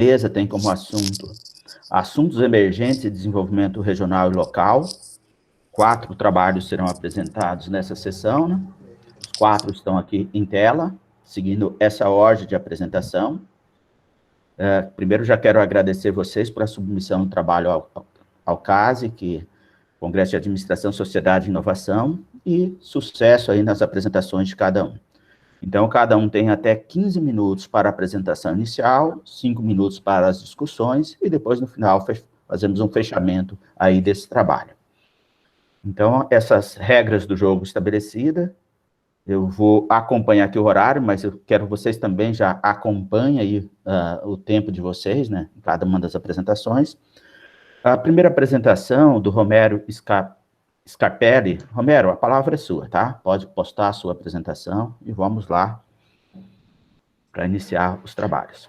mesa tem como assunto assuntos emergentes e desenvolvimento regional e local. 4 trabalhos serão apresentados nessa sessão, né? Os 4 estão aqui em tela, seguindo essa ordem de apresentação. Primeiro, já quero agradecer vocês por a submissão do trabalho ao CASE, que Congresso de Administração, Sociedade e Inovação, e sucesso aí nas apresentações de cada um. Então, cada um tem até 15 minutos para a apresentação inicial, 5 minutos para as discussões, e depois, no final, fazemos um fechamento aí desse trabalho. Então, essas regras do jogo estabelecidas, eu vou acompanhar aqui o horário, mas eu quero que vocês também já acompanhem aí o tempo de vocês, né, em cada uma das apresentações. A primeira apresentação do Romero Scarpelli. Romero, a palavra é sua, tá? Pode postar a sua apresentação e vamos lá para iniciar os trabalhos.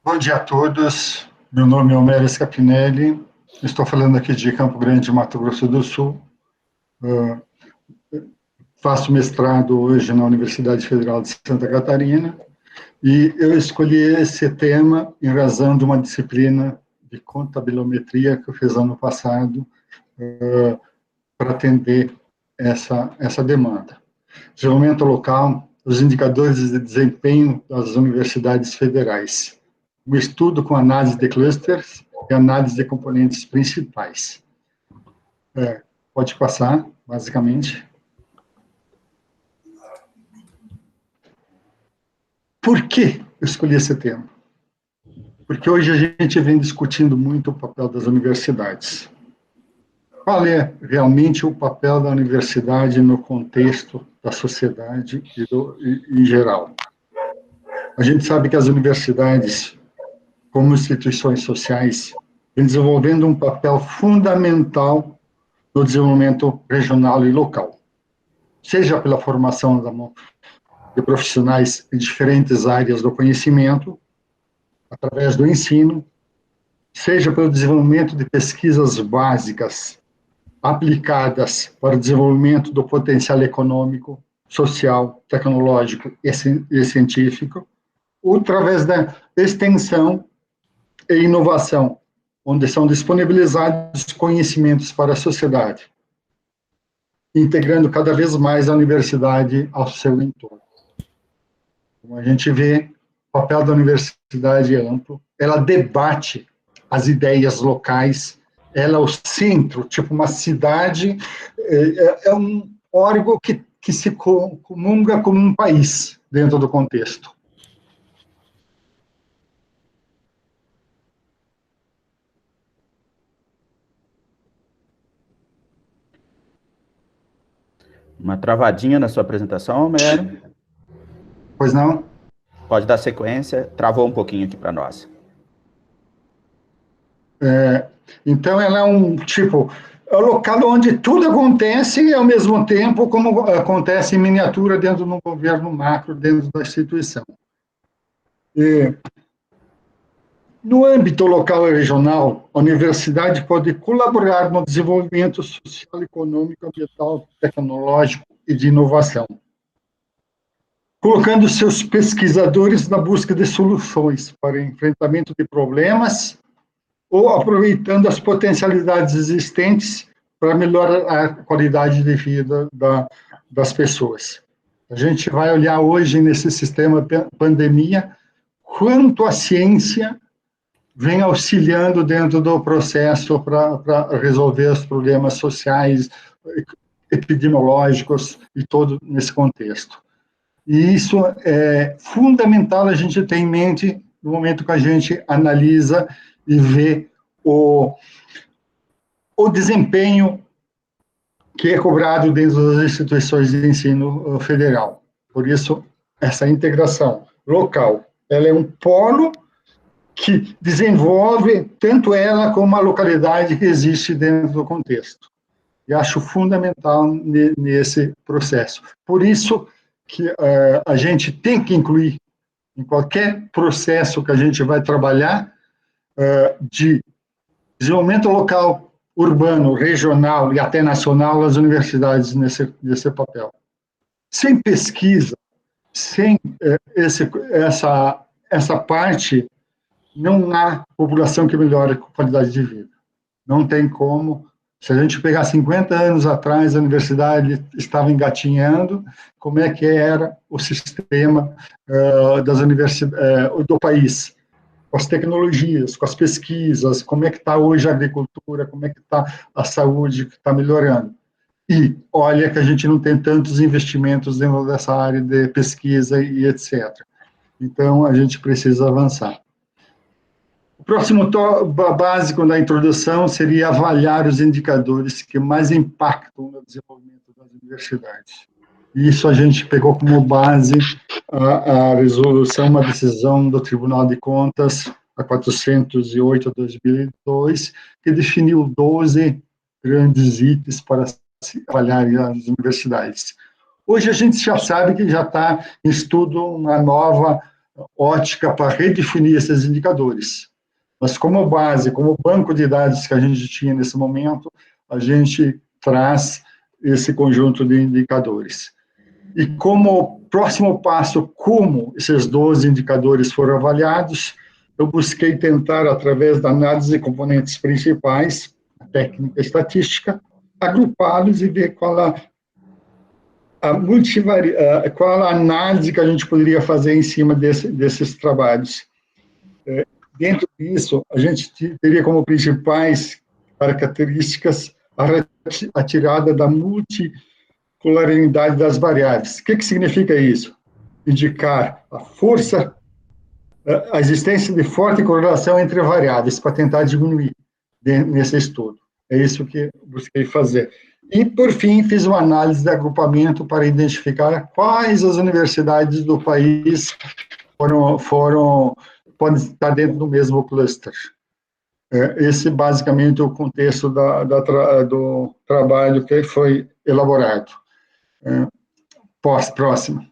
Bom dia a todos. Meu nome é Romero Scarpinelli. Estou falando aqui de Campo Grande, Mato Grosso do Sul. Faço mestrado hoje na Universidade Federal de Santa Catarina e eu escolhi esse tema em razão de uma disciplina de contabilometria que eu fiz ano passado para atender essa demanda. Desenvolvimento local, os indicadores de desempenho das universidades federais. Um estudo com análise de clusters e análise de componentes principais. Pode passar, basicamente. Por que eu escolhi esse tema? Porque hoje a gente vem discutindo muito o papel das universidades. Qual é realmente o papel da universidade no contexto da sociedade em geral? A gente sabe que as universidades, como instituições sociais, vêm desenvolvendo um papel fundamental no desenvolvimento regional e local, seja pela formação de profissionais em diferentes áreas do conhecimento, através do ensino, seja pelo desenvolvimento de pesquisas básicas aplicadas para o desenvolvimento do potencial econômico, social, tecnológico e científico, ou através da extensão e inovação, onde são disponibilizados conhecimentos para a sociedade, integrando cada vez mais a universidade ao seu entorno. Como a gente vê, o papel da universidade é amplo, ela debate as ideias locais, ela é o centro, tipo uma cidade, é um órgão que se comunga como um país dentro do contexto. Uma travadinha na sua apresentação, Romero. Pois não? Pode dar sequência, travou um pouquinho aqui para nós. Então, ela é um tipo, é o local onde tudo acontece e, ao mesmo tempo, como acontece em miniatura dentro do governo macro, dentro da instituição. No âmbito local e regional, a universidade pode colaborar no desenvolvimento social, econômico, ambiental, tecnológico e de inovação, colocando seus pesquisadores na busca de soluções para enfrentamento de problemas ou aproveitando as potencialidades existentes para melhorar a qualidade de vida das pessoas. A gente vai olhar hoje nesse sistema pandemia quanto a ciência vem auxiliando dentro do processo para resolver os problemas sociais, epidemiológicos e todo nesse contexto. E isso é fundamental a gente ter em mente no momento que a gente analisa e vê o desempenho que é cobrado dentro das instituições de ensino federal. Por isso, essa integração local, ela é um polo que desenvolve tanto ela como a localidade que existe dentro do contexto. E acho fundamental nesse processo. Por isso que a gente tem que incluir em qualquer processo que a gente vai trabalhar de desenvolvimento local, urbano, regional e até nacional, as universidades nesse papel. Sem pesquisa, sem essa parte não há população que melhore a qualidade de vida. Não tem como. Se a gente pegar 50 anos atrás, a universidade estava engatinhando, como é que era o sistema das universidades do país? Com as tecnologias, com as pesquisas, como é que está hoje a agricultura, como é que está a saúde, que está melhorando. E olha que a gente não tem tantos investimentos dentro dessa área de pesquisa e etc. Então, a gente precisa avançar. O próximo básico da introdução seria avaliar os indicadores que mais impactam no desenvolvimento das universidades. Isso a gente pegou como base a resolução, uma decisão do Tribunal de Contas, a 408/2002, que definiu 12 grandes itens para se avaliar as universidades. Hoje a gente já sabe que já está em estudo uma nova ótica para redefinir esses indicadores. Mas como base, como banco de dados que a gente tinha nesse momento, a gente traz esse conjunto de indicadores. E como próximo passo, como esses 12 indicadores foram avaliados, eu busquei tentar, através da análise de componentes principais, a técnica estatística, agrupá-los e ver qual a análise que a gente poderia fazer em cima desses trabalhos. Dentro disso, a gente teria como principais características a retirada da multicolaridade das variáveis. O que significa isso? Indicar a existência de forte correlação entre variáveis para tentar diminuir nesse estudo. É isso que busquei fazer. E, por fim, fiz uma análise de agrupamento para identificar quais as universidades do país podem estar dentro do mesmo cluster. Esse, basicamente, é o contexto do trabalho que foi elaborado. Próximo.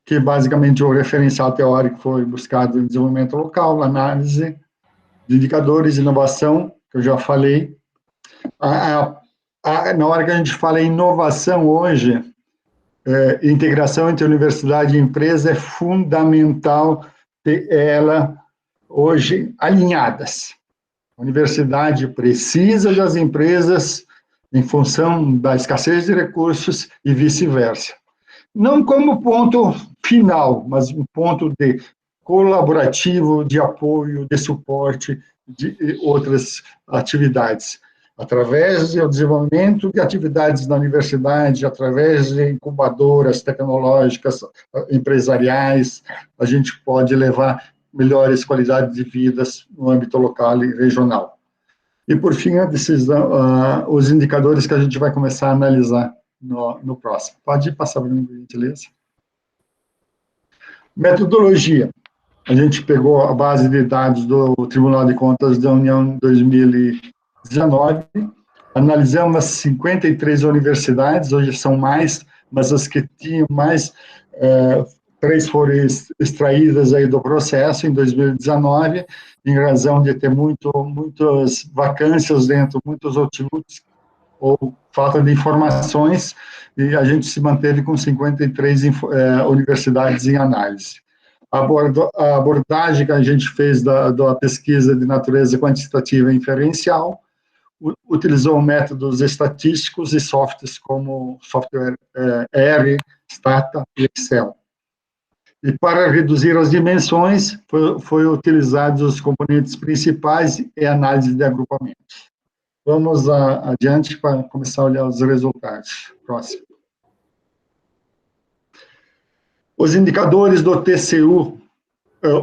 Que, basicamente, o referencial teórico foi buscado em desenvolvimento local, análise de indicadores, inovação, que eu já falei. Na hora que a gente fala em inovação hoje, integração entre universidade e empresa é fundamental ter ela hoje alinhadas. A universidade precisa das empresas em função da escassez de recursos e vice-versa. Não como ponto final, mas um ponto de colaborativo, de apoio, de suporte, de outras atividades. Através do desenvolvimento de atividades na universidade, através de incubadoras tecnológicas, empresariais, a gente pode levar melhores qualidades de vida no âmbito local e regional. E, por fim, a decisão, os indicadores que a gente vai começar a analisar no próximo. Pode passar, por gentileza. Metodologia. A gente pegou a base de dados do Tribunal de Contas da União 2019, analisamos as 53 universidades, hoje são mais, mas as que tinham mais, 3 foram extraídas aí do processo em 2019, em razão de ter muitas vacâncias dentro, muitos outputs, ou falta de informações, e a gente se manteve com 53 universidades em análise. A abordagem que a gente fez da pesquisa de natureza quantitativa e inferencial utilizou métodos estatísticos e softwares como software R, Stata e Excel. E para reduzir as dimensões, foi utilizados os componentes principais e análise de agrupamentos. Vamos adiante para começar a olhar os resultados. Próximo. Os indicadores do TCU,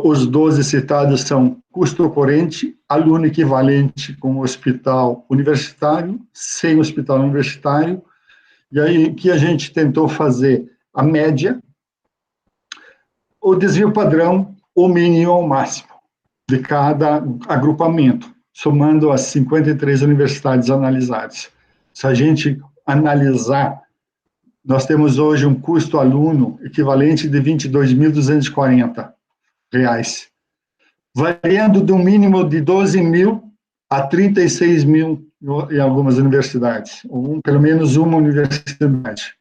os 12 citados são custo corrente, aluno equivalente com hospital universitário, sem hospital universitário, e aí que a gente tentou fazer a média, o desvio padrão, o mínimo ou o máximo de cada agrupamento, somando as 53 universidades analisadas. Se a gente analisar, nós temos hoje um custo aluno equivalente de R$ 22.240, variando do mínimo de 12 mil a 36 mil em algumas universidades, ou pelo menos uma universidade.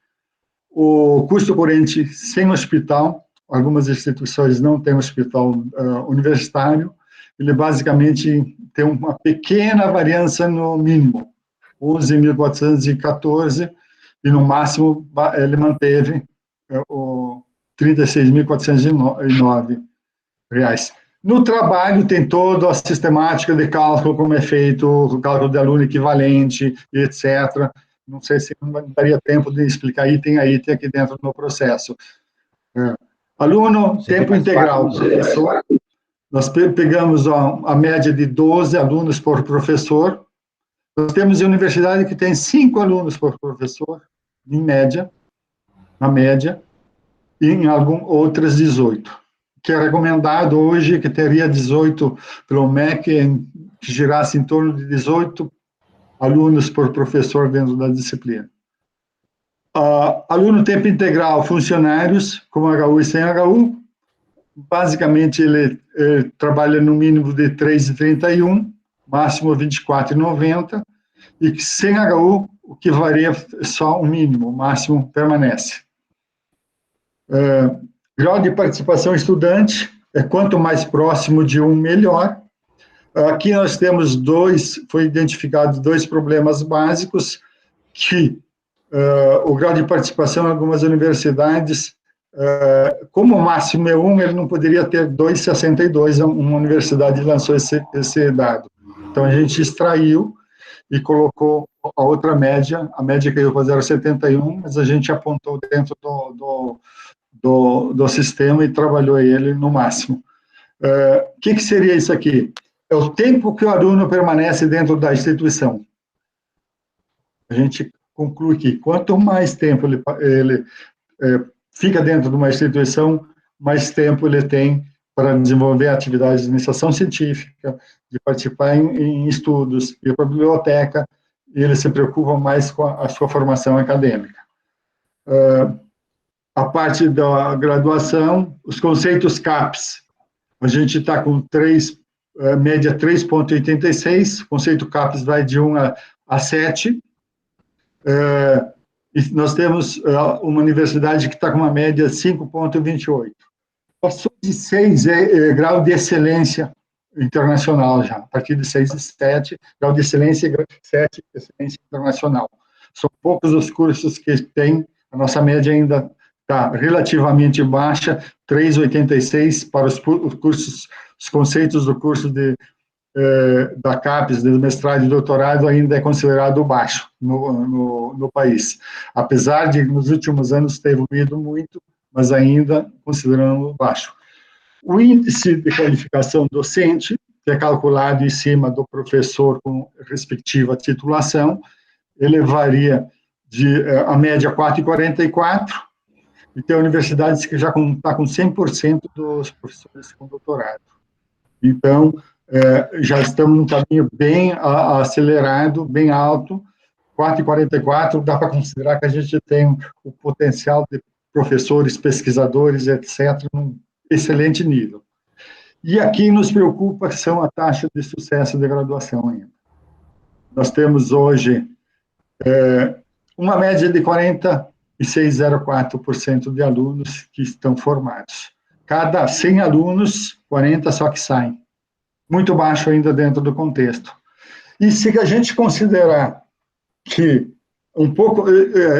O custo corrente sem hospital, algumas instituições não têm hospital universitário, ele basicamente tem uma pequena variância no mínimo, 11.414, e no máximo ele manteve o 36.409 reais. No trabalho tem toda a sistemática de cálculo, como é feito, o cálculo de aluno equivalente, etc. Não sei se não daria tempo de explicar item a item aqui dentro do processo. Aluno, tempo integral, professor. Nós pegamos a média de 12 alunos por professor. Nós temos universidade que tem 5 alunos por professor, em média, na média, e em outras 18. Que é recomendado hoje que teria 18 pelo MEC, que girasse em torno de 18 alunos por professor dentro da disciplina. Aluno tempo integral, funcionários, com HU e sem HU, basicamente ele trabalha no mínimo de 3,31, máximo 24,90, e que sem HU, o que varia é só o mínimo, o máximo permanece. Grau de participação estudante, quanto mais próximo de 1, melhor. Aqui nós temos foi identificado 2 problemas básicos, que o grau de participação em algumas universidades, como o máximo é 1, ele não poderia ter 2,62, uma universidade lançou esse dado. Então, a gente extraiu e colocou a outra média, a média caiu para 0,71, mas a gente apontou dentro do sistema e trabalhou ele no máximo. O que seria isso aqui? É o tempo que o aluno permanece dentro da instituição. A gente conclui que quanto mais tempo ele fica dentro de uma instituição, mais tempo ele tem para desenvolver atividades de iniciação científica, de participar em estudos, ir para a biblioteca, e ele se preocupa mais com a sua formação acadêmica. A parte da graduação, os conceitos CAPES, a gente está com média 3,86, o conceito CAPES vai de 1 a 7, e nós temos uma universidade que está com uma média 5,28. Passou de 6 grau de excelência internacional já, a partir de 6 e 7, grau de excelência 7, excelência internacional. São poucos os cursos que têm, a nossa média ainda está relativamente baixa, 3,86 para os cursos, os conceitos do curso da CAPES, de mestrado e doutorado, ainda é considerado baixo no país. Apesar de, nos últimos anos, ter evoluído muito, mas ainda considerando baixo. O índice de qualificação docente, que é calculado em cima do professor com respectiva titulação, ele varia a média 4,44, e tem universidades que já está com 100% dos professores com doutorado. Então, já estamos num caminho bem acelerado, bem alto, 4,44, dá para considerar que a gente tem o potencial de professores, pesquisadores, etc., num excelente nível. E aqui nos preocupa são a taxa de sucesso de graduação ainda. Nós temos hoje uma média de 46,04% de alunos que estão formados. Cada 100 alunos, 40 só que saem. Muito baixo ainda dentro do contexto. E se a gente considerar que um pouco,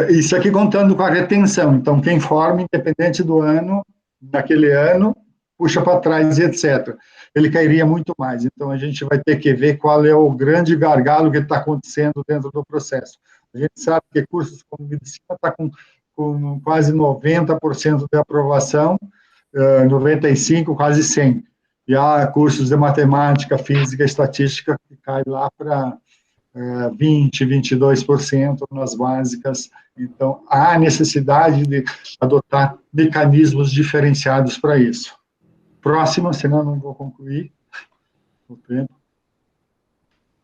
isso aqui contando com a retenção, então quem forma, independente do ano, naquele ano, puxa para trás, etc. Ele cairia muito mais. Então, a gente vai ter que ver qual é o grande gargalo que está acontecendo dentro do processo. A gente sabe que cursos como medicina está com quase 90% de aprovação, 95%, quase 100%. E há cursos de matemática, física, estatística que cai lá para 20%, 22% nas básicas. Então, há necessidade de adotar mecanismos diferenciados para isso. Próxima, senão não vou concluir o tempo.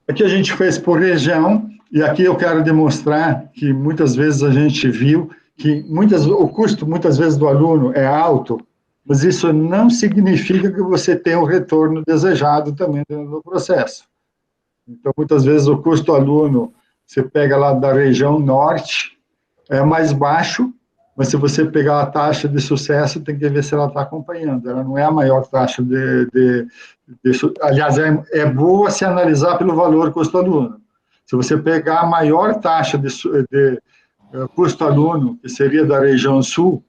Aqui a gente fez por região, e aqui eu quero demonstrar que muitas vezes a gente viu que o custo, muitas vezes, do aluno é alto, mas isso não significa que você tenha o retorno desejado também dentro do processo. Então, muitas vezes, o custo do aluno, você pega lá da região norte, é mais baixo, mas se você pegar a taxa de sucesso, tem que ver se ela está acompanhando. Ela não é a maior taxa aliás, é boa se analisar pelo valor custo-aluno. Se você pegar a maior taxa de custo-aluno, que seria da região sul,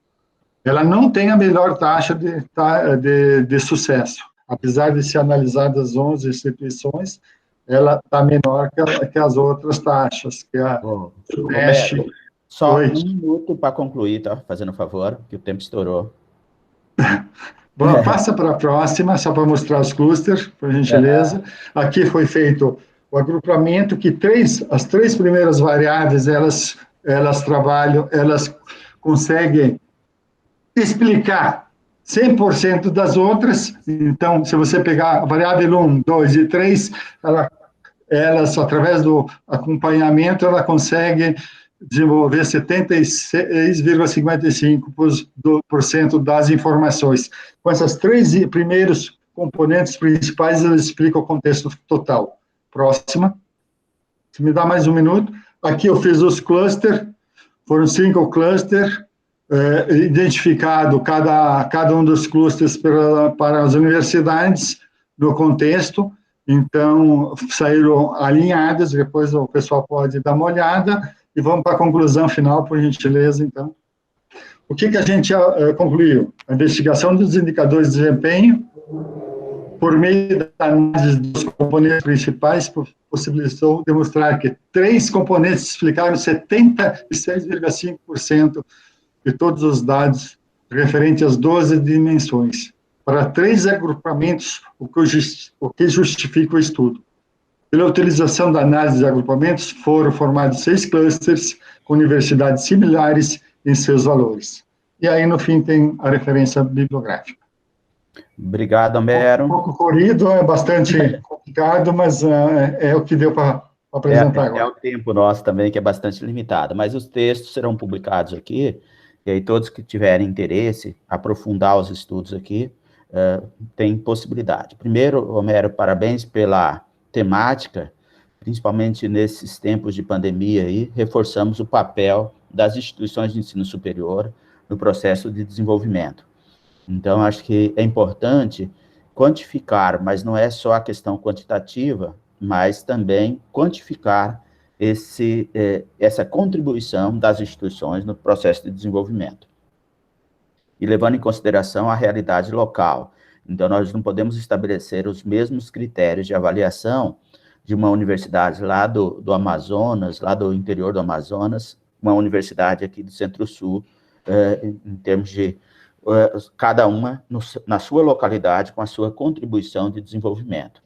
ela não tem a melhor taxa de sucesso. Apesar de ser analisada as 11 instituições, ela está menor que as outras taxas, que a Roberto, só Oi. 1 minuto para concluir, tá? Fazendo um favor, que o tempo estourou. Bom, passa para a próxima, só para mostrar os clusters, por gentileza. Aqui foi feito o agrupamento, que as três primeiras variáveis, elas trabalham, elas conseguem explicar 100% das outras. Então, se você pegar a variável 1, 2 e 3, elas, através do acompanhamento, ela consegue desenvolver 76,55% das informações. Com essas três primeiros componentes principais, eles explicam o contexto total. Próxima. Se me dá mais 1 minuto. Aqui eu fiz os clusters, foram 5 clusters, identificado cada um dos clusters para as universidades no contexto. Então, saíram alinhadas, depois o pessoal pode dar uma olhada, e vamos para a conclusão final, por gentileza, então. O que a gente concluiu? A investigação dos indicadores de desempenho, por meio da análise dos componentes principais, possibilitou demonstrar que 3 componentes explicaram 76,5% de todos os dados referentes às 12 dimensões, para 3 agrupamentos, o que justifica o estudo. Pela utilização da análise de agrupamentos, foram formados 6 clusters com universidades similares em seus valores. E aí, no fim, tem a referência bibliográfica. Obrigado, Homero. Um pouco corrido, é bastante complicado, mas é o que deu para apresentar agora. É o tempo nosso também, que é bastante limitado, mas os textos serão publicados aqui, e aí todos que tiverem interesse, aprofundar os estudos aqui, tem possibilidade. Primeiro, Homero, parabéns pela temática, principalmente nesses tempos de pandemia aí, reforçamos o papel das instituições de ensino superior no processo de desenvolvimento. Então, acho que é importante quantificar, mas não é só a questão quantitativa, mas também quantificar essa contribuição das instituições no processo de desenvolvimento. E levando em consideração a realidade local. Então, nós não podemos estabelecer os mesmos critérios de avaliação de uma universidade lá do Amazonas, lá do interior do Amazonas, uma universidade aqui do Centro-Sul, em termos de cada uma na sua localidade, com a sua contribuição de desenvolvimento.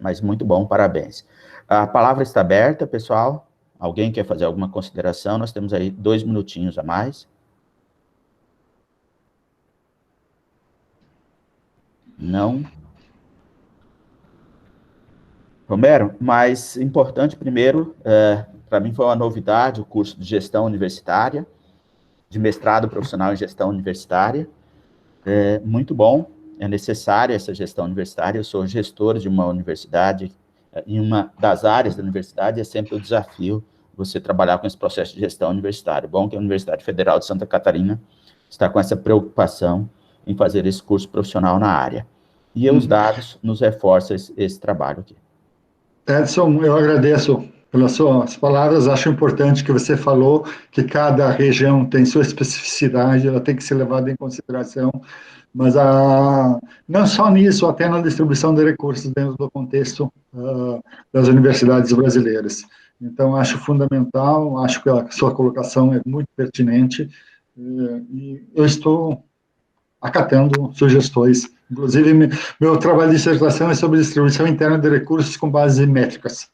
Mas muito bom, parabéns. A palavra está aberta, pessoal. Alguém quer fazer alguma consideração? Nós temos aí 2 minutinhos a mais. Não? Romero, mas importante primeiro, para mim foi uma novidade o curso de gestão universitária, de mestrado profissional em gestão universitária. Muito bom, é necessária essa gestão universitária. Eu sou gestor de uma universidade, em uma das áreas da universidade é sempre o desafio você trabalhar com esse processo de gestão universitária. Bom que a Universidade Federal de Santa Catarina está com essa preocupação em fazer esse curso profissional na área. E os dados nos reforçam esse trabalho aqui. Edson, eu agradeço pelas suas palavras. Acho importante que você falou que cada região tem sua especificidade, ela tem que ser levada em consideração, mas não só nisso, até na distribuição de recursos dentro do contexto das universidades brasileiras. Então, acho fundamental, acho que a sua colocação é muito pertinente, e eu estou acatando sugestões. Inclusive, meu trabalho de dissertação é sobre distribuição interna de recursos com base em métricas.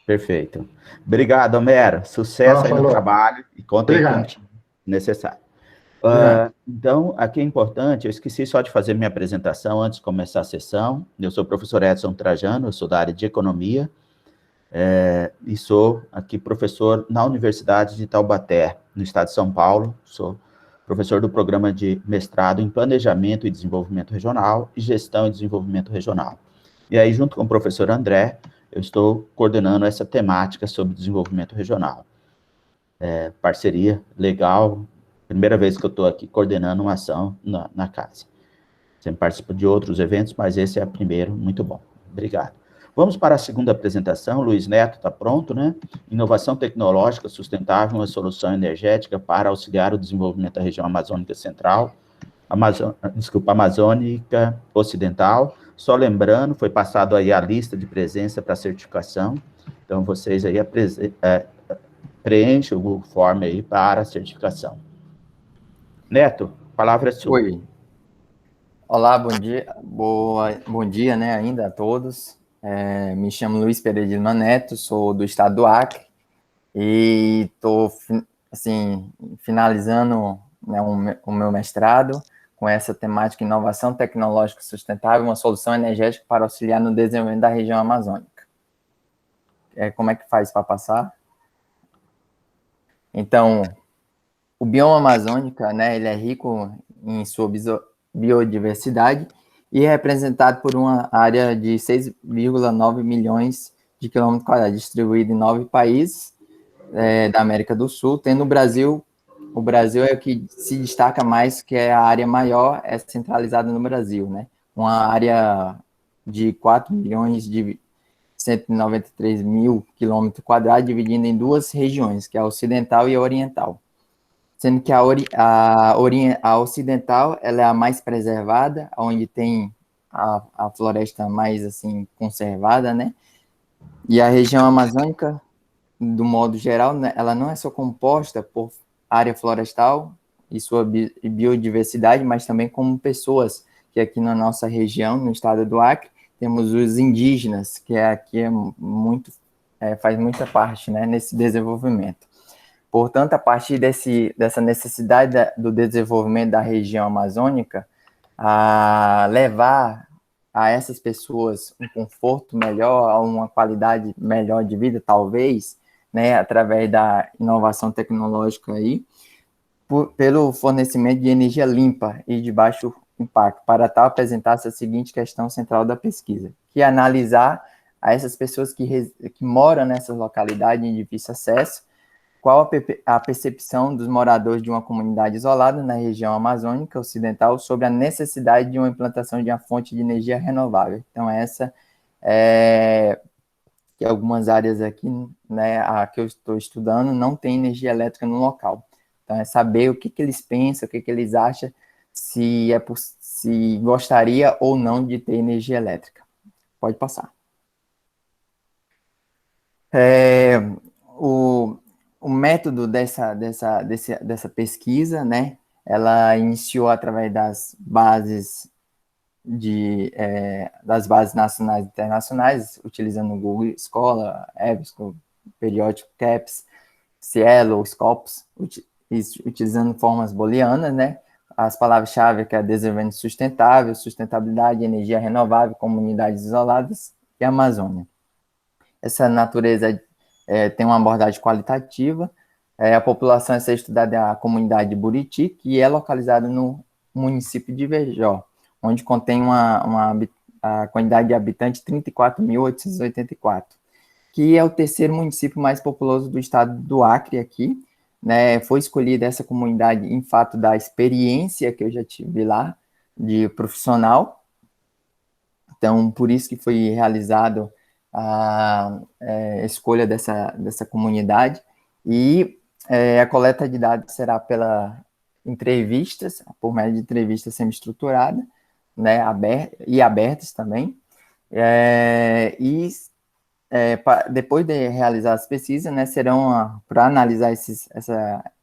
Perfeito. Obrigado, Homero. Sucesso aí no trabalho e conta aí com o necessário. Então, aqui é importante, eu esqueci só de fazer minha apresentação antes de começar a sessão. Eu sou o professor Edson Trajano, eu sou da área de economia, e sou aqui professor na Universidade de Taubaté, no estado de São Paulo. Sou professor do programa de mestrado em Planejamento e Desenvolvimento Regional e Gestão e Desenvolvimento Regional. E aí, junto com o professor André, eu estou coordenando essa temática sobre desenvolvimento regional. Parceria legal, Primeira vez que eu estou aqui coordenando uma ação na casa. Sempre participo de outros eventos, mas esse é o primeiro, muito bom. Obrigado. Vamos para a segunda apresentação. Luiz Neto está pronto, né? Inovação tecnológica sustentável, uma solução energética para auxiliar o desenvolvimento da região amazônica central, amazônica ocidental. Só lembrando, foi passado aí a lista de presença para certificação. Então, vocês aí preenchem o Google Form aí para a certificação. Neto, a palavra é sua. Oi. Olá, bom dia. Bom dia, né, ainda a todos. Me chamo Luiz Pereira de Lima Neto, sou do estado do Acre e estou, assim, finalizando, né, o meu mestrado com essa temática inovação tecnológica sustentável, uma solução energética para auxiliar no desenvolvimento da região amazônica. Como é que faz para passar? Então, o bioma amazônico, né, ele é rico em sua biodiversidade e é representado por uma área de 6,9 milhões de quilômetros quadrados, distribuída em 9 países da América do Sul, tendo o Brasil é o que se destaca mais, que é a área maior, é centralizada no Brasil, né? Uma área de 4 milhões de 193 mil quilômetros quadrados, dividida em duas regiões, que é a ocidental e a oriental. Sendo que a ocidental ela é a mais preservada, onde tem a floresta mais assim conservada, né? E a região amazônica, do modo geral, né, ela não é só composta por área florestal e sua biodiversidade, mas também como pessoas, que aqui na nossa região, no estado do Acre, temos os indígenas, que aqui faz muita parte, né, nesse desenvolvimento. Portanto, a partir dessa necessidade do desenvolvimento da região amazônica, a levar a essas pessoas um conforto melhor, uma qualidade melhor de vida, talvez, né, através da inovação tecnológica aí, pelo fornecimento de energia limpa e de baixo impacto. Para tal, apresentar-se a seguinte questão central da pesquisa, que é analisar a essas pessoas que moram nessas localidades em difícil acesso, qual a percepção dos moradores de uma comunidade isolada na região amazônica ocidental sobre a necessidade de uma implantação de uma fonte de energia renovável. Então, essa é que algumas áreas aqui, né, a que eu estou estudando, não tem energia elétrica no local. Então, é saber o que eles pensam, o que eles acham, se gostaria ou não de ter energia elétrica. Pode passar. O método dessa pesquisa, né, ela iniciou através das bases nacionais e internacionais, utilizando o Google Escola, EBSCO, Periódico CAPES, Cielo, Scopus, utilizando formas booleanas, né, as palavras-chave que é desenvolvimento sustentável, sustentabilidade, energia renovável, comunidades isoladas e Amazônia. Essa natureza tem uma abordagem qualitativa. A população a ser estudada é a comunidade de Buriti, que é localizada no município de Vejó, onde contém a quantidade de habitantes 34.884, que é o terceiro município mais populoso do estado do Acre aqui, né? Foi escolhida essa comunidade em fato da experiência que eu já tive lá, de profissional. Então, por isso que foi realizado a escolha dessa comunidade, e a coleta de dados será pela entrevistas, por meio de entrevistas semi-estruturadas, né, abertas também, depois de realizar as pesquisas, né, serão, para analisar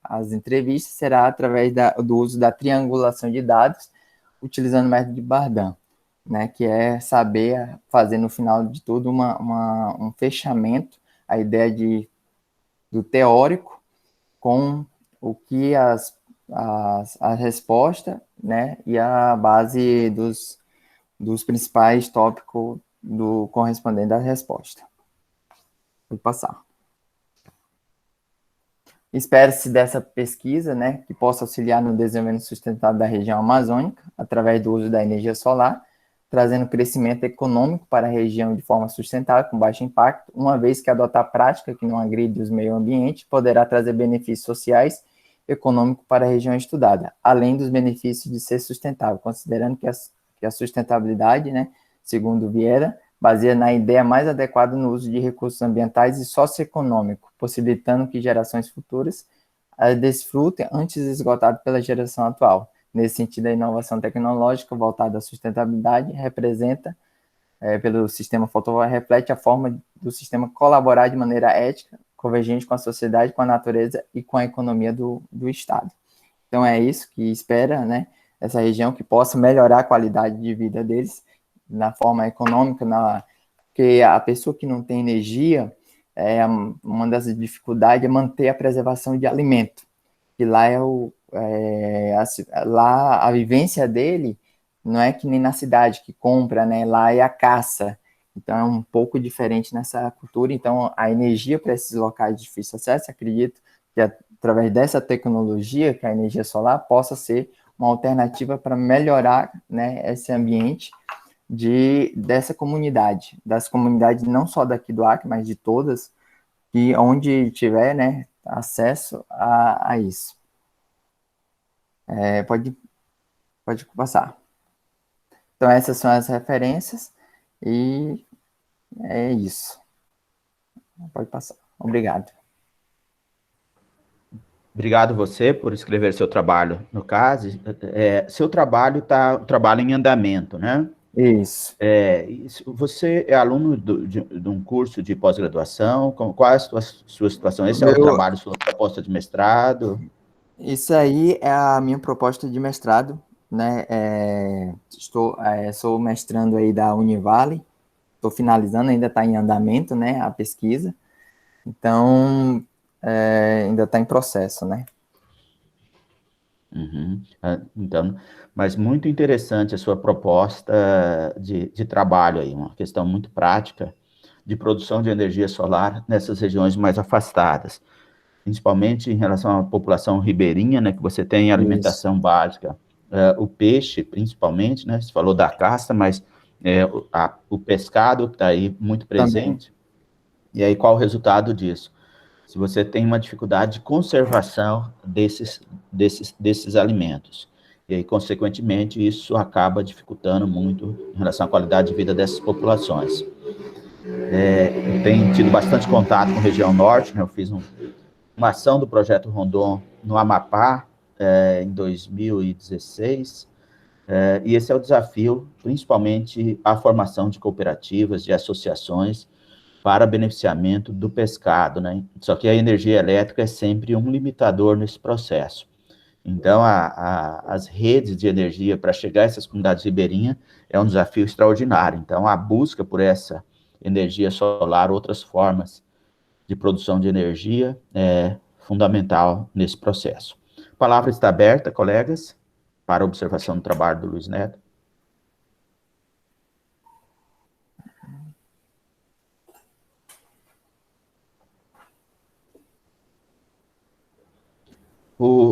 as entrevistas, será através do uso da triangulação de dados, utilizando o método de Bardan, né, que é saber fazer no final de tudo um fechamento, a ideia do teórico com o que a resposta, né, e a base dos principais tópicos do correspondente da resposta. Vou passar. Espera-se dessa pesquisa, né, que possa auxiliar no desenvolvimento sustentável da região amazônica, através do uso da energia solar, trazendo crescimento econômico para a região de forma sustentável, com baixo impacto, uma vez que adotar prática que não agride o meio ambiente poderá trazer benefícios sociais econômico para a região estudada, além dos benefícios de ser sustentável, considerando que a sustentabilidade, né, segundo Vieira, baseia na ideia mais adequada no uso de recursos ambientais e socioeconômico, possibilitando que gerações futuras desfrutem antes esgotado pela geração atual. Nesse sentido, a inovação tecnológica voltada à sustentabilidade representa, pelo sistema fotovoltaico, reflete a forma do sistema colaborar de maneira ética, convergente com a sociedade, com a natureza e com a economia do Estado. Então, é isso que espera, né, essa região, que possa melhorar a qualidade de vida deles, na forma econômica, porque a pessoa que não tem energia, uma das dificuldades é manter a preservação de alimento, que lá lá a vivência dele não é que nem na cidade que compra, né? Lá é a caça, então é um pouco diferente nessa cultura. Então a energia para esses locais de difícil acesso, acredito que através dessa tecnologia, que é a energia solar, possa ser uma alternativa para melhorar, né, esse ambiente dessa comunidade, das comunidades não só daqui do Acre, mas de todas, que onde tiver, né, acesso a isso. Pode passar. Então, essas são as referências e é isso. Pode passar. Obrigado. Obrigado você por escrever seu trabalho. No caso, seu trabalho trabalho em andamento, né? Isso. Você é aluno de um curso de pós-graduação? Qual é a sua situação? Esse é o trabalho, sua proposta de mestrado? Isso aí é a minha proposta de mestrado, né? Sou mestrando aí da Univale, estou finalizando, ainda está em andamento, né, a pesquisa. Então, ainda está em processo, né? Uhum. Então, mas muito interessante a sua proposta de trabalho aí, uma questão muito prática de produção de energia solar nessas regiões mais afastadas, principalmente em relação à população ribeirinha, né, que você tem alimentação básica, o peixe, principalmente, né, você falou da caça, mas o pescado está aí muito presente. Também. E aí, qual o resultado disso? Se você tem uma dificuldade de conservação desses alimentos. E aí, consequentemente, isso acaba dificultando muito em relação à qualidade de vida dessas populações. Eu tenho tido bastante contato com a região norte, né? Eu fiz uma ação do Projeto Rondon no Amapá, em 2016, e esse é o desafio, principalmente a formação de cooperativas, de associações, para beneficiamento do pescado, né? Só que a energia elétrica é sempre um limitador nesse processo. Então, as redes de energia para chegar a essas comunidades ribeirinhas é um desafio extraordinário. Então, a busca por essa energia solar, outras formas de produção de energia, é fundamental nesse processo. A palavra está aberta, colegas, para observação do trabalho do Luiz Neto.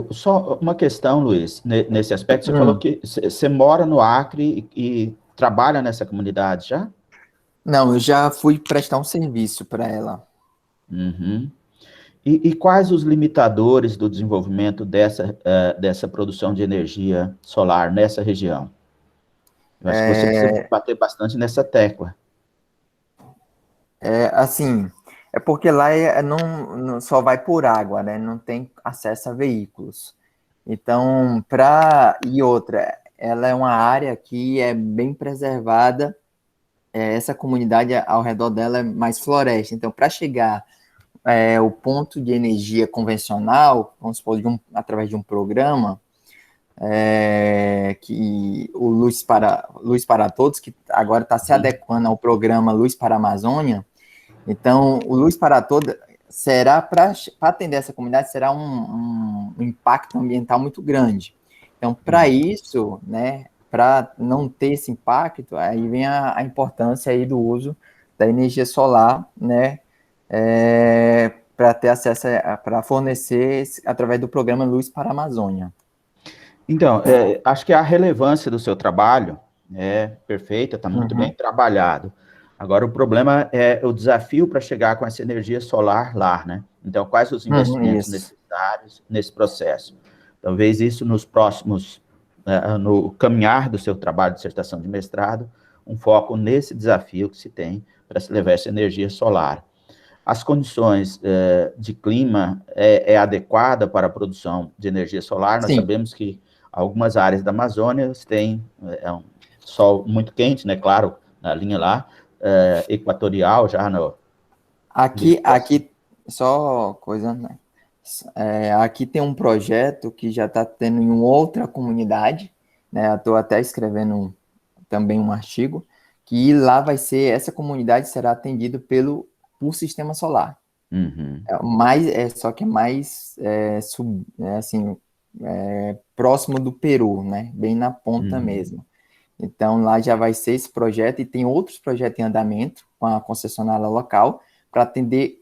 Só uma questão, Luiz, nesse aspecto, você falou que você mora no Acre e trabalha nessa comunidade já? Não, eu já fui prestar um serviço para ela. Uhum. E quais os limitadores do desenvolvimento dessa produção de energia solar nessa região? Eu acho que você precisa bater bastante nessa tecla. Assim, é porque lá não só vai por água, né? Não tem acesso a veículos. Então, e outra, ela é uma área que é bem preservada, essa comunidade ao redor dela é mais floresta. Então, para chegar o ponto de energia convencional, vamos supor, através de um programa, que o Luz para Todos, que agora está se adequando ao programa Luz para a Amazônia. Então, o Luz para Todos será, para atender essa comunidade, será um impacto ambiental muito grande. Então, para isso, né, para não ter esse impacto, aí vem a importância aí do uso da energia solar, né, para ter acesso, para fornecer através do programa Luz para a Amazônia. Então, acho que a relevância do seu trabalho é perfeita, está muito bem trabalhado. Agora, o problema é o desafio para chegar com essa energia solar lá, né? Então, quais os investimentos necessários universitários nesse processo. Talvez isso nos próximos, no caminhar do seu trabalho de dissertação de mestrado, um foco nesse desafio que se tem para se levar essa energia solar. As condições de clima é adequada para a produção de energia solar. Nós sabemos que algumas áreas da Amazônia têm um sol muito quente, né? Claro, na linha lá, equatorial, já no... Aqui, só coisa, né? Aqui tem um projeto que já está tendo em outra comunidade, né? Eu estou até escrevendo também um artigo, que lá vai ser, essa comunidade será atendida por sistema solar. Uhum. Só que é mais próximo do Peru, né? Bem na ponta mesmo. Então, lá já vai ser esse projeto, e tem outros projetos em andamento com a concessionária local para atender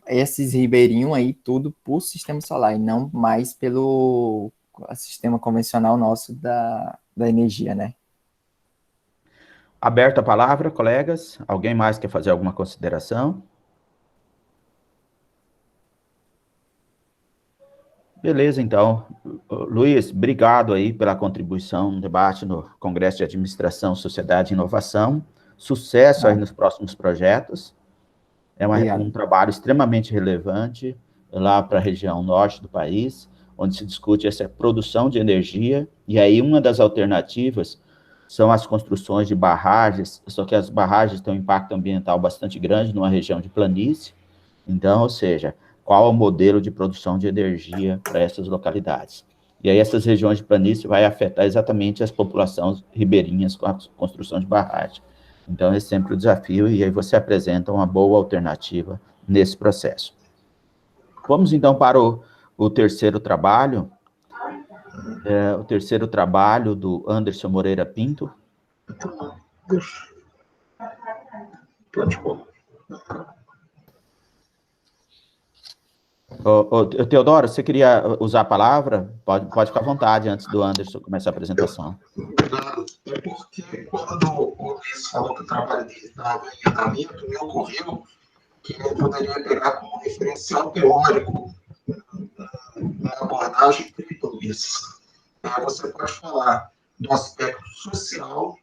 esses ribeirinhos aí, tudo por sistema solar, e não mais pelo sistema convencional nosso da energia, né? Aberta a palavra, colegas. Alguém mais quer fazer alguma consideração? Beleza, então. Luiz, obrigado aí pela contribuição no debate no Congresso de Administração, Sociedade e Inovação. Sucesso aí nos próximos projetos. É um trabalho extremamente relevante lá para a região norte do país, onde se discute essa produção de energia, e aí uma das alternativas são as construções de barragens, só que as barragens têm um impacto ambiental bastante grande numa região de planície. Então, ou seja, qual é o modelo de produção de energia para essas localidades? E aí essas regiões de planície vai afetar exatamente as populações ribeirinhas com a construção de barragem. Então, esse é sempre o desafio, e aí você apresenta uma boa alternativa nesse processo. Vamos, então, para o terceiro trabalho, o terceiro trabalho do Anderson Moreira Pinto. Teodoro, você queria usar a palavra? Pode ficar à vontade antes do Anderson começar a apresentação. Obrigado. É porque quando o Luiz falou que o trabalho dele estava em andamento, me ocorreu que ele poderia pegar como referencial teórico uma abordagem tripla, Luiz. Você pode falar do aspecto social,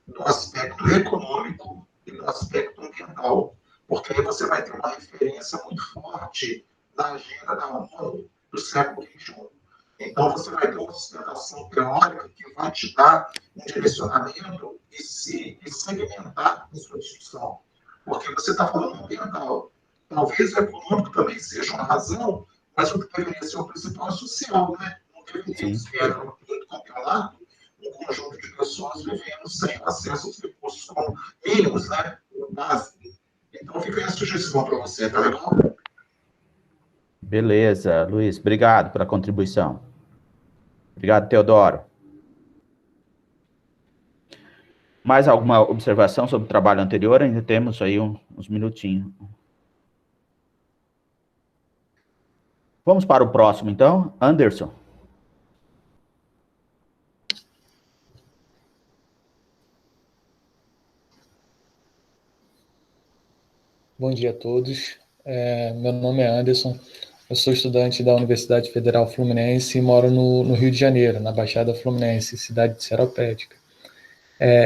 do aspecto econômico e do aspecto ambiental, porque aí você vai ter uma referência muito forte da agenda da ONU do século XXI. Então, você vai ter uma sustentação teórica que vai te dar um direcionamento e segmentar a sua discussão. Porque você está falando ambiental. Talvez o econômico também seja uma razão, mas o que deveria ser o principal é social, né? Não deveria ser no campeonato um conjunto de pessoas vivendo sem acesso aos recursos como mínimos, né? O básico. Então, fica aí a sugestão para você, tá legal? Beleza, Luiz, obrigado pela contribuição. Obrigado, Teodoro. Mais alguma observação sobre o trabalho anterior? Ainda temos aí uns minutinhos. Vamos para o próximo, então. Anderson. Bom dia a todos. Meu nome é Anderson. Eu sou estudante da Universidade Federal Fluminense e moro no Rio de Janeiro, na Baixada Fluminense, cidade de Seropédica.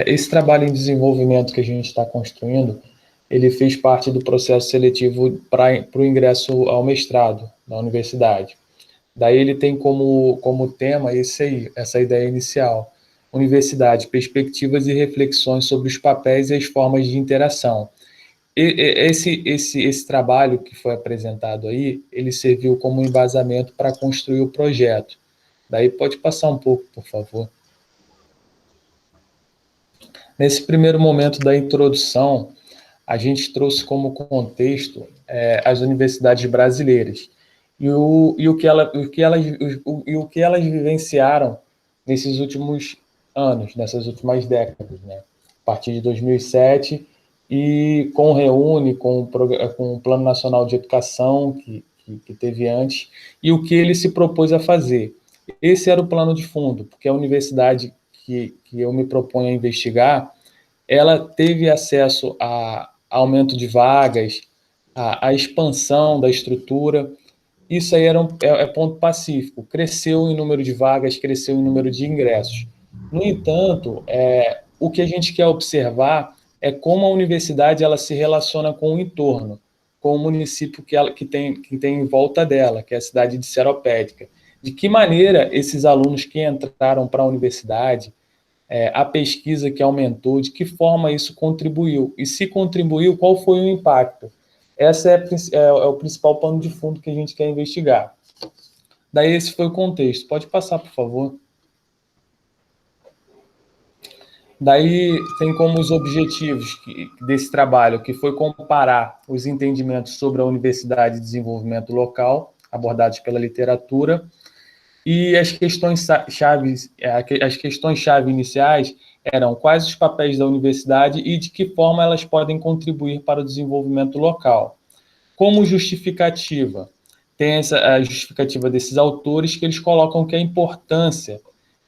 Esse trabalho em desenvolvimento que a gente está construindo, ele fez parte do processo seletivo para o ingresso ao mestrado na universidade. Daí ele tem como tema essa ideia inicial: Universidade, perspectivas e reflexões sobre os papéis e as formas de interação. Esse trabalho que foi apresentado aí, ele serviu como embasamento para construir o projeto. Daí pode passar um pouco, por favor. Nesse primeiro momento da introdução, a gente trouxe como contexto as universidades brasileiras e o que elas vivenciaram nesses últimos anos, nessas últimas décadas, né? A partir de 2007, e com o REUNE, com o Plano Nacional de Educação, que teve antes, e o que ele se propôs a fazer. Esse era o plano de fundo, porque a universidade que eu me proponho a investigar, ela teve acesso a aumento de vagas, a expansão da estrutura, isso aí é ponto pacífico. Cresceu em número de vagas, cresceu em número de ingressos. No entanto, o que a gente quer observar é como a universidade ela se relaciona com o entorno, com o município que tem em volta dela, que é a cidade de Seropédica. De que maneira esses alunos que entraram para a universidade, a pesquisa que aumentou, de que forma isso contribuiu? E se contribuiu, qual foi o impacto? Esse é o principal pano de fundo que a gente quer investigar. Daí esse foi o contexto. Pode passar, por favor. Daí tem como os objetivos desse trabalho, que foi comparar os entendimentos sobre a universidade e desenvolvimento local, abordados pela literatura, e as questões-chave iniciais eram quais os papéis da universidade e de que forma elas podem contribuir para o desenvolvimento local. Como justificativa, tem a justificativa desses autores que eles colocam que a importância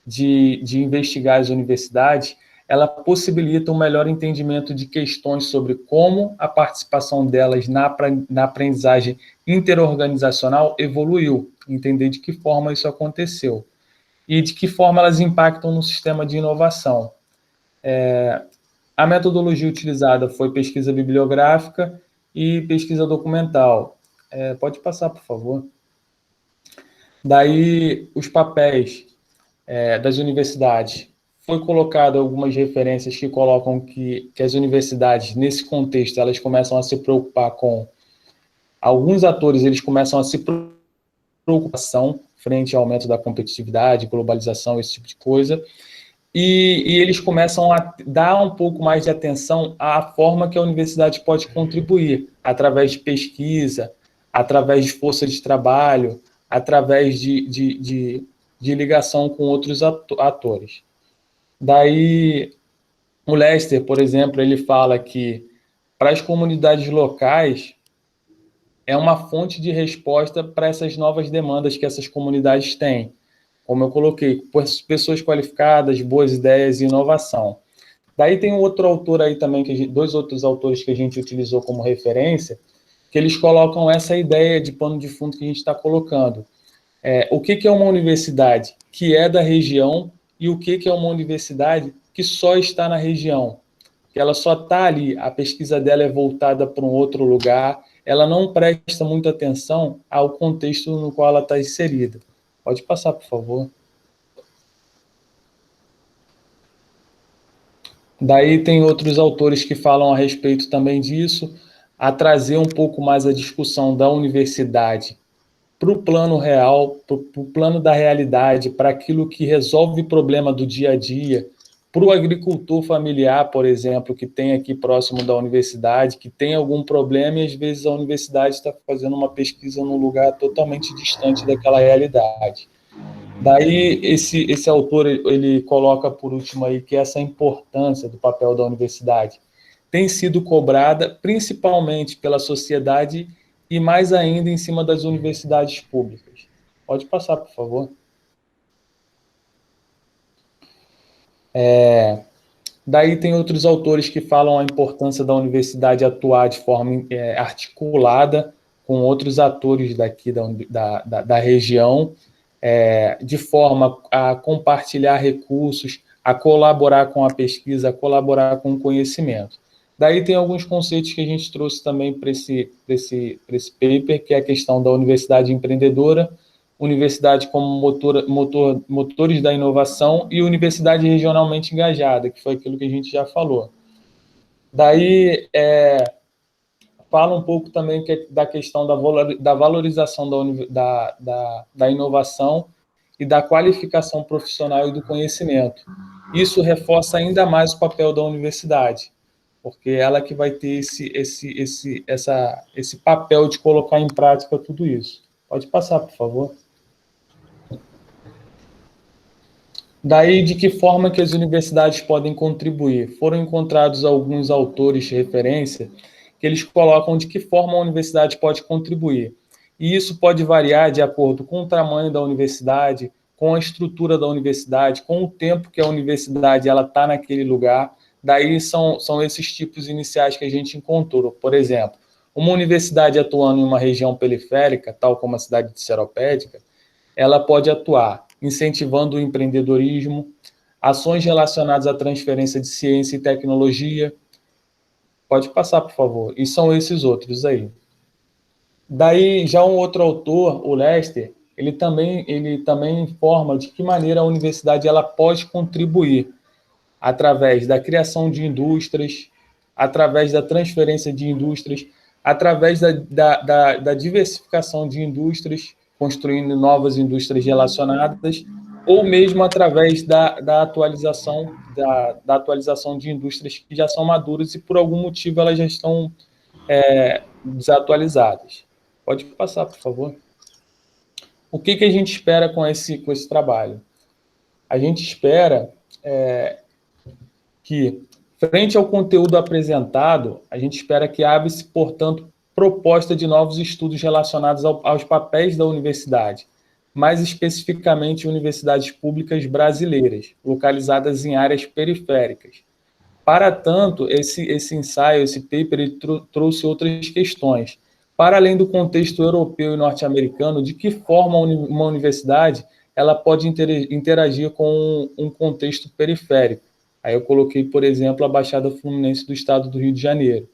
de investigar as universidades ela possibilita um melhor entendimento de questões sobre como a participação delas na aprendizagem interorganizacional evoluiu, entender de que forma isso aconteceu e de que forma elas impactam no sistema de inovação. A metodologia utilizada foi pesquisa bibliográfica e pesquisa documental. Pode passar, por favor. Daí, os papéis das universidades. Foi colocado algumas referências que colocam que as universidades, nesse contexto, elas começam a se preocupar com... Alguns atores, eles começam a se preocupar frente ao aumento da competitividade, globalização, esse tipo de coisa, e eles começam a dar um pouco mais de atenção à forma que a universidade pode contribuir, através de pesquisa, através de força de trabalho, através de ligação com outros atores. Daí, o Lester, por exemplo, ele fala que para as comunidades locais é uma fonte de resposta para essas novas demandas que essas comunidades têm. Como eu coloquei, pessoas qualificadas, boas ideias e inovação. Daí tem um outro autor aí também, dois outros autores que a gente utilizou como referência, que eles colocam essa ideia de pano de fundo que a gente está colocando. O que é uma universidade que é da região e o que é uma universidade que só está na região, que ela só está ali, a pesquisa dela é voltada para um outro lugar, ela não presta muita atenção ao contexto no qual ela está inserida. Pode passar, por favor. Daí tem outros autores que falam a respeito também disso, a trazer um pouco mais a discussão da universidade para o plano real, para o plano da realidade, para aquilo que resolve o problema do dia a dia, para o agricultor familiar, por exemplo, que tem aqui próximo da universidade, que tem algum problema e às vezes a universidade está fazendo uma pesquisa num lugar totalmente distante daquela realidade. Daí esse autor ele coloca por último aí que essa importância do papel da universidade tem sido cobrada principalmente pela sociedade e mais ainda em cima das universidades públicas. Pode passar, por favor. Daí tem outros autores que falam a importância da universidade atuar de forma articulada com outros atores daqui da região, de forma a compartilhar recursos, a colaborar com a pesquisa, a colaborar com o conhecimento. Daí tem alguns conceitos que a gente trouxe também para esse paper, que é a questão da universidade empreendedora, universidade como motores da inovação e universidade regionalmente engajada, que foi aquilo que a gente já falou. Daí fala um pouco também da questão da valorização da inovação e da qualificação profissional e do conhecimento. Isso reforça ainda mais o papel da universidade, porque ela que vai ter esse papel de colocar em prática tudo isso. Pode passar, por favor. Daí, de que forma que as universidades podem contribuir? Foram encontrados alguns autores de referência que eles colocam de que forma a universidade pode contribuir. E isso pode variar de acordo com o tamanho da universidade, com a estrutura da universidade, com o tempo que a universidade está naquele lugar. Daí são esses tipos iniciais que a gente encontrou. Por exemplo, Uma universidade atuando em uma região periférica, tal como a cidade de Seropédica, ela pode atuar incentivando o empreendedorismo, ações relacionadas à transferência de ciência e tecnologia. Pode passar, por favor. E são esses outros aí. Daí, já um outro autor, o Lester, ele também informa de que maneira a universidade ela pode contribuir através da criação de indústrias, através da transferência de indústrias, através da diversificação de indústrias, construindo novas indústrias relacionadas, ou mesmo através da atualização de indústrias que já são maduras e, por algum motivo, elas já estão desatualizadas. Pode passar, por favor. O que a gente espera com esse trabalho? A gente espera que, frente ao conteúdo apresentado, a gente espera que abre-se, portanto, proposta de novos estudos relacionados aos papéis da universidade, mais especificamente universidades públicas brasileiras, localizadas em áreas periféricas. Para tanto, esse ensaio, esse paper, ele trouxe outras questões. Para além do contexto europeu e norte-americano, de que forma uma universidade ela pode interagir com um contexto periférico? Aí eu coloquei, por exemplo, a Baixada Fluminense do estado do Rio de Janeiro.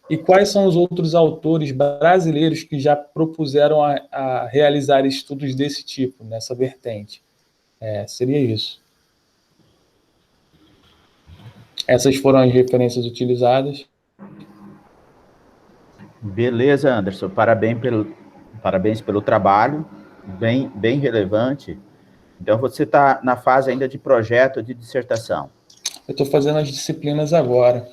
E quais são os outros autores brasileiros que já propuseram a realizar estudos desse tipo, nessa vertente? Seria isso. Essas foram as referências utilizadas. Beleza, Anderson. Parabéns pelo trabalho, bem relevante. Então, você está na fase ainda de projeto de dissertação. Eu estou fazendo as disciplinas agora.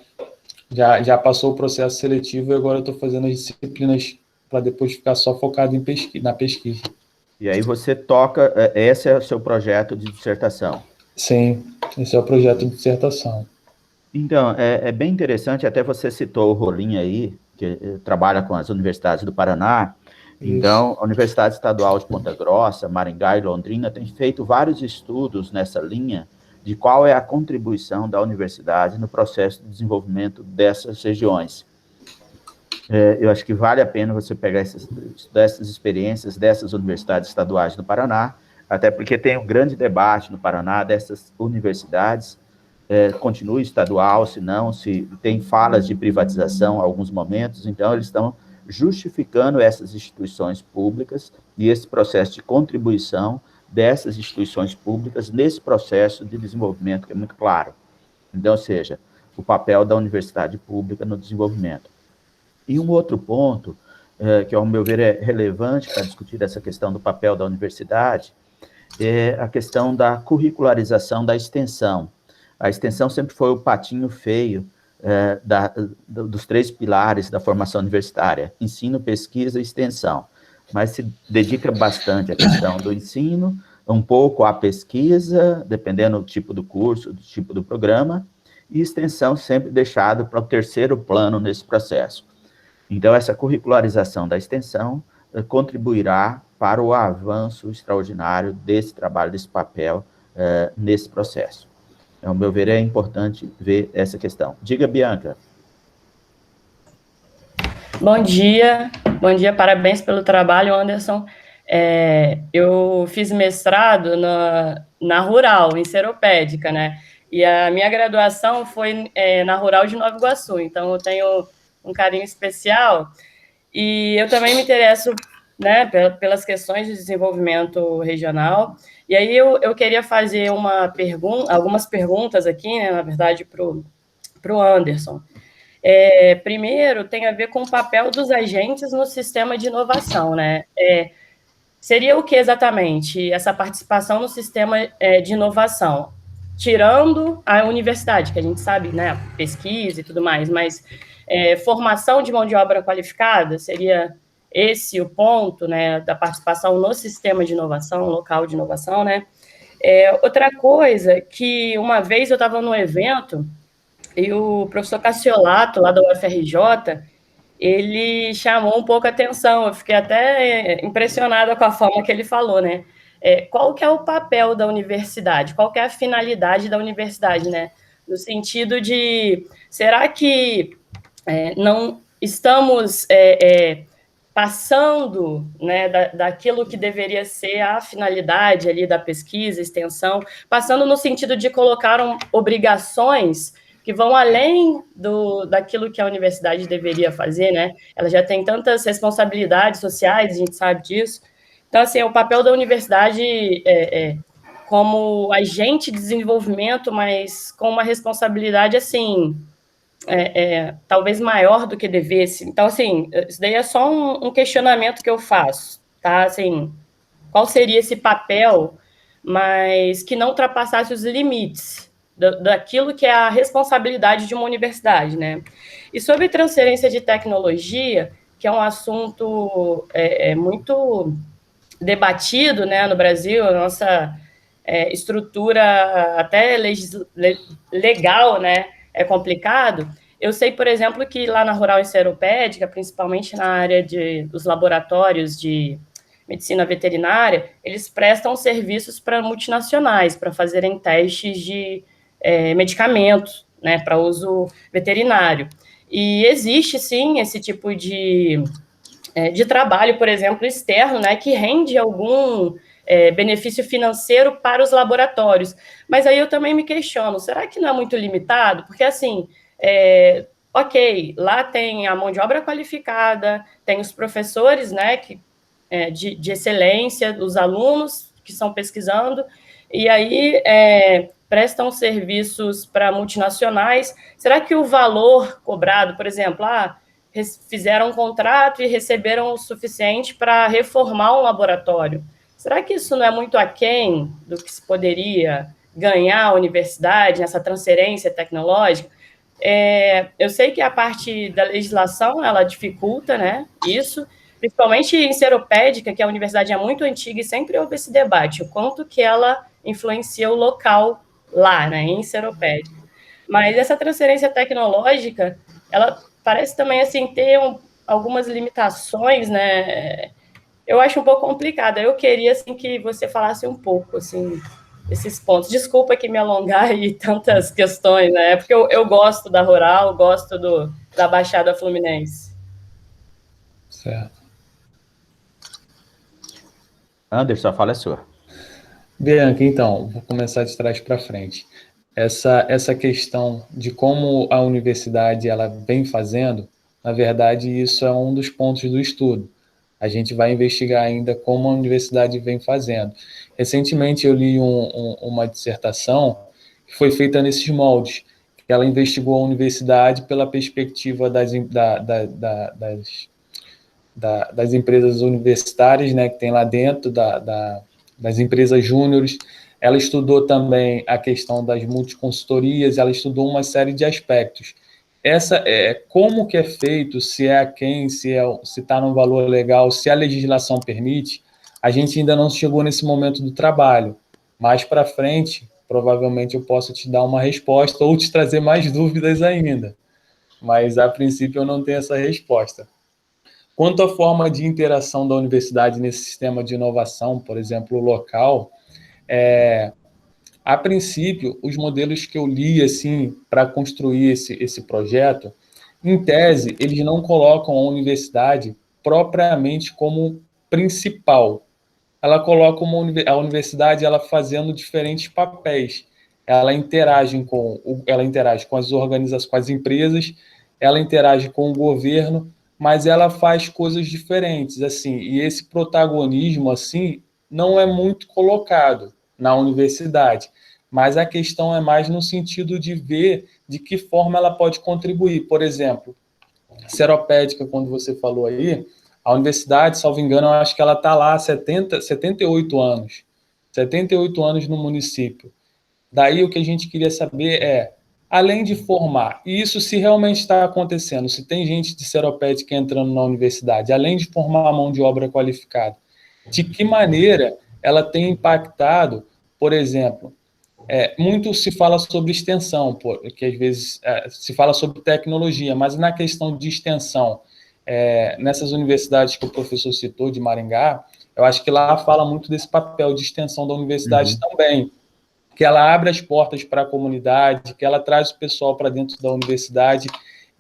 Já passou o processo seletivo e agora eu estou fazendo as disciplinas para depois ficar só focado na pesquisa. E aí você toca, esse é o seu projeto de dissertação? Sim, esse é o projeto de dissertação. Então, é bem interessante, até você citou o Rolim aí, que trabalha com as universidades do Paraná. Isso. Então, a Universidade Estadual de Ponta Grossa, Maringá e Londrina tem feito vários estudos nessa linha de qual é a contribuição da universidade no processo de desenvolvimento dessas regiões. Eu acho que vale a pena você pegar essas experiências dessas universidades estaduais do Paraná, até porque tem um grande debate no Paraná dessas universidades, continua estadual, se tem falas de privatização em alguns momentos, então eles estão justificando essas instituições públicas e esse processo de contribuição dessas instituições públicas nesse processo de desenvolvimento, que é muito claro. Então, ou seja, o papel da universidade pública no desenvolvimento. E um outro ponto, que, ao meu ver, é relevante para discutir essa questão do papel da universidade, é a questão da curricularização da extensão. A extensão sempre foi o patinho feio dos 3 pilares da formação universitária, ensino, pesquisa e extensão, mas se dedica bastante à questão do ensino, um pouco à pesquisa, dependendo do tipo do curso, do tipo do programa, e extensão sempre deixado para o 3º plano nesse processo. Então, essa curricularização da extensão contribuirá para o avanço extraordinário desse trabalho, desse papel, nesse processo. Ao meu ver, é importante ver essa questão. Diga, Bianca. Bom dia, parabéns pelo trabalho, Anderson. Eu fiz mestrado na Rural, em Seropédica, né? E a minha graduação foi na Rural de Nova Iguaçu, então eu tenho um carinho especial. E eu também me interesso, né, pelas questões de desenvolvimento regional. E aí eu queria fazer algumas perguntas aqui, né, na verdade, para o Anderson. Primeiro, tem a ver com o papel dos agentes no sistema de inovação, né? Seria o que exatamente essa participação no sistema de inovação? Tirando a universidade, que a gente sabe, né, pesquisa e tudo mais, mas formação de mão de obra qualificada, seria esse o ponto, né, da participação no sistema de inovação, local de inovação, né? Outra coisa, que uma vez eu estava num evento e o professor Cassiolato, lá da UFRJ, ele chamou um pouco a atenção, eu fiquei até impressionada com a forma que ele falou, né? Qual que é o papel da universidade? Qual que é a finalidade da universidade, né? No sentido de, será que estamos passando, né, daquilo que deveria ser a finalidade ali da pesquisa, extensão, passando no sentido de colocar obrigações que vão além daquilo que a universidade deveria fazer, né? Ela já tem tantas responsabilidades sociais, a gente sabe disso. Então, assim, o papel da universidade como agente de desenvolvimento, mas com uma responsabilidade, assim, talvez maior do que devesse. Então, assim, isso daí é só um questionamento que eu faço, tá? Assim, qual seria esse papel, mas que não ultrapassasse os limites daquilo que é a responsabilidade de uma universidade, né? E sobre transferência de tecnologia, que é um assunto muito debatido, né, no Brasil, a nossa estrutura até legal, né, é complicado. Eu sei, por exemplo, que lá na Rural Enceropédica, principalmente na área dos laboratórios de medicina veterinária, eles prestam serviços para multinacionais, para fazerem testes de medicamentos, né, para uso veterinário. E existe, sim, esse tipo de trabalho, por exemplo, externo, né, que rende algum benefício financeiro para os laboratórios. Mas aí eu também me questiono, será que não é muito limitado? Porque, assim, ok, lá tem a mão de obra qualificada, tem os professores, né, de excelência, os alunos que estão pesquisando, e aí prestam serviços para multinacionais. Será que o valor cobrado, por exemplo, fizeram um contrato e receberam o suficiente para reformar um laboratório? Será que isso não é muito aquém do que se poderia ganhar a universidade nessa transferência tecnológica? Eu sei que a parte da legislação, ela dificulta, né, isso, principalmente em Enceropédica, que a universidade é muito antiga e sempre houve esse debate, o quanto que ela influencia o local lá, né, em Enceropédica. Mas essa transferência tecnológica, ela parece também, assim, ter algumas limitações, né, eu acho um pouco complicada. Eu queria, assim, que você falasse um pouco, assim, esses pontos. Desculpa que me alongar aí tantas questões, né, porque eu gosto da Rural, gosto da Baixada Fluminense. Certo. Anderson, a fala é sua. Bianca, então, vou começar de trás para frente. Essa questão de como a universidade ela vem fazendo, na verdade, isso é um dos pontos do estudo. A gente vai investigar ainda como a universidade vem fazendo. Recentemente, eu li uma dissertação que foi feita nesses moldes, que ela investigou a universidade pela perspectiva das empresas universitárias, né, que tem lá dentro, das empresas júniores. Ela estudou também a questão das multiconsultorias, ela estudou uma série de aspectos. Como que é feito, se é a quem, se está no valor legal, se a legislação permite, a gente ainda não chegou nesse momento do trabalho. Mais para frente, provavelmente eu posso te dar uma resposta ou te trazer mais dúvidas ainda. Mas, a princípio, eu não tenho essa resposta. Quanto à forma de interação da universidade nesse sistema de inovação, por exemplo, local, a princípio, os modelos que eu li assim, para construir esse projeto, em tese, eles não colocam a universidade propriamente como principal. Ela coloca a universidade ela fazendo diferentes papéis. Ela interage com as organizações, com as empresas, ela interage com o governo, mas ela faz coisas diferentes, assim, e esse protagonismo, assim, não é muito colocado na universidade, mas a questão é mais no sentido de ver de que forma ela pode contribuir. Por exemplo, Seropédica, quando você falou aí, a universidade, salvo engano, eu acho que ela está lá há 78 anos. 78 anos no município. Daí o que a gente queria saber além de formar, e isso se realmente está acontecendo, se tem gente de Seropédica entrando na universidade, além de formar a mão de obra qualificada, de que maneira ela tem impactado, por exemplo, muito se fala sobre extensão, que às vezes se fala sobre tecnologia, mas na questão de extensão, nessas universidades que o professor citou, de Maringá, eu acho que lá fala muito desse papel de extensão da universidade também, que ela abre as portas para a comunidade, que ela traz o pessoal para dentro da universidade,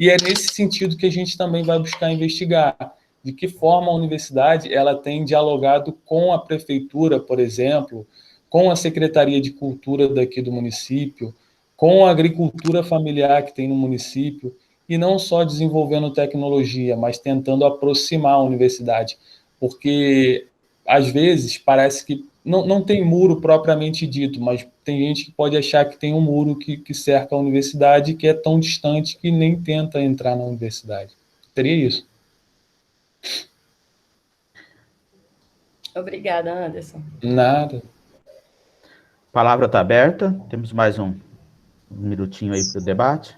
E é nesse sentido que a gente também vai buscar investigar, de que forma a universidade ela tem dialogado com a prefeitura, por exemplo, com a Secretaria de Cultura daqui do município, com a agricultura familiar que tem no município, e não só desenvolvendo tecnologia, mas tentando aproximar a universidade, porque às vezes parece que não tem muro propriamente dito, mas tem gente que pode achar que tem um muro que cerca a universidade, que é tão distante que nem tenta entrar na universidade. Seria isso. Obrigada, Anderson. Nada. A palavra está aberta. Temos mais um minutinho aí para o debate.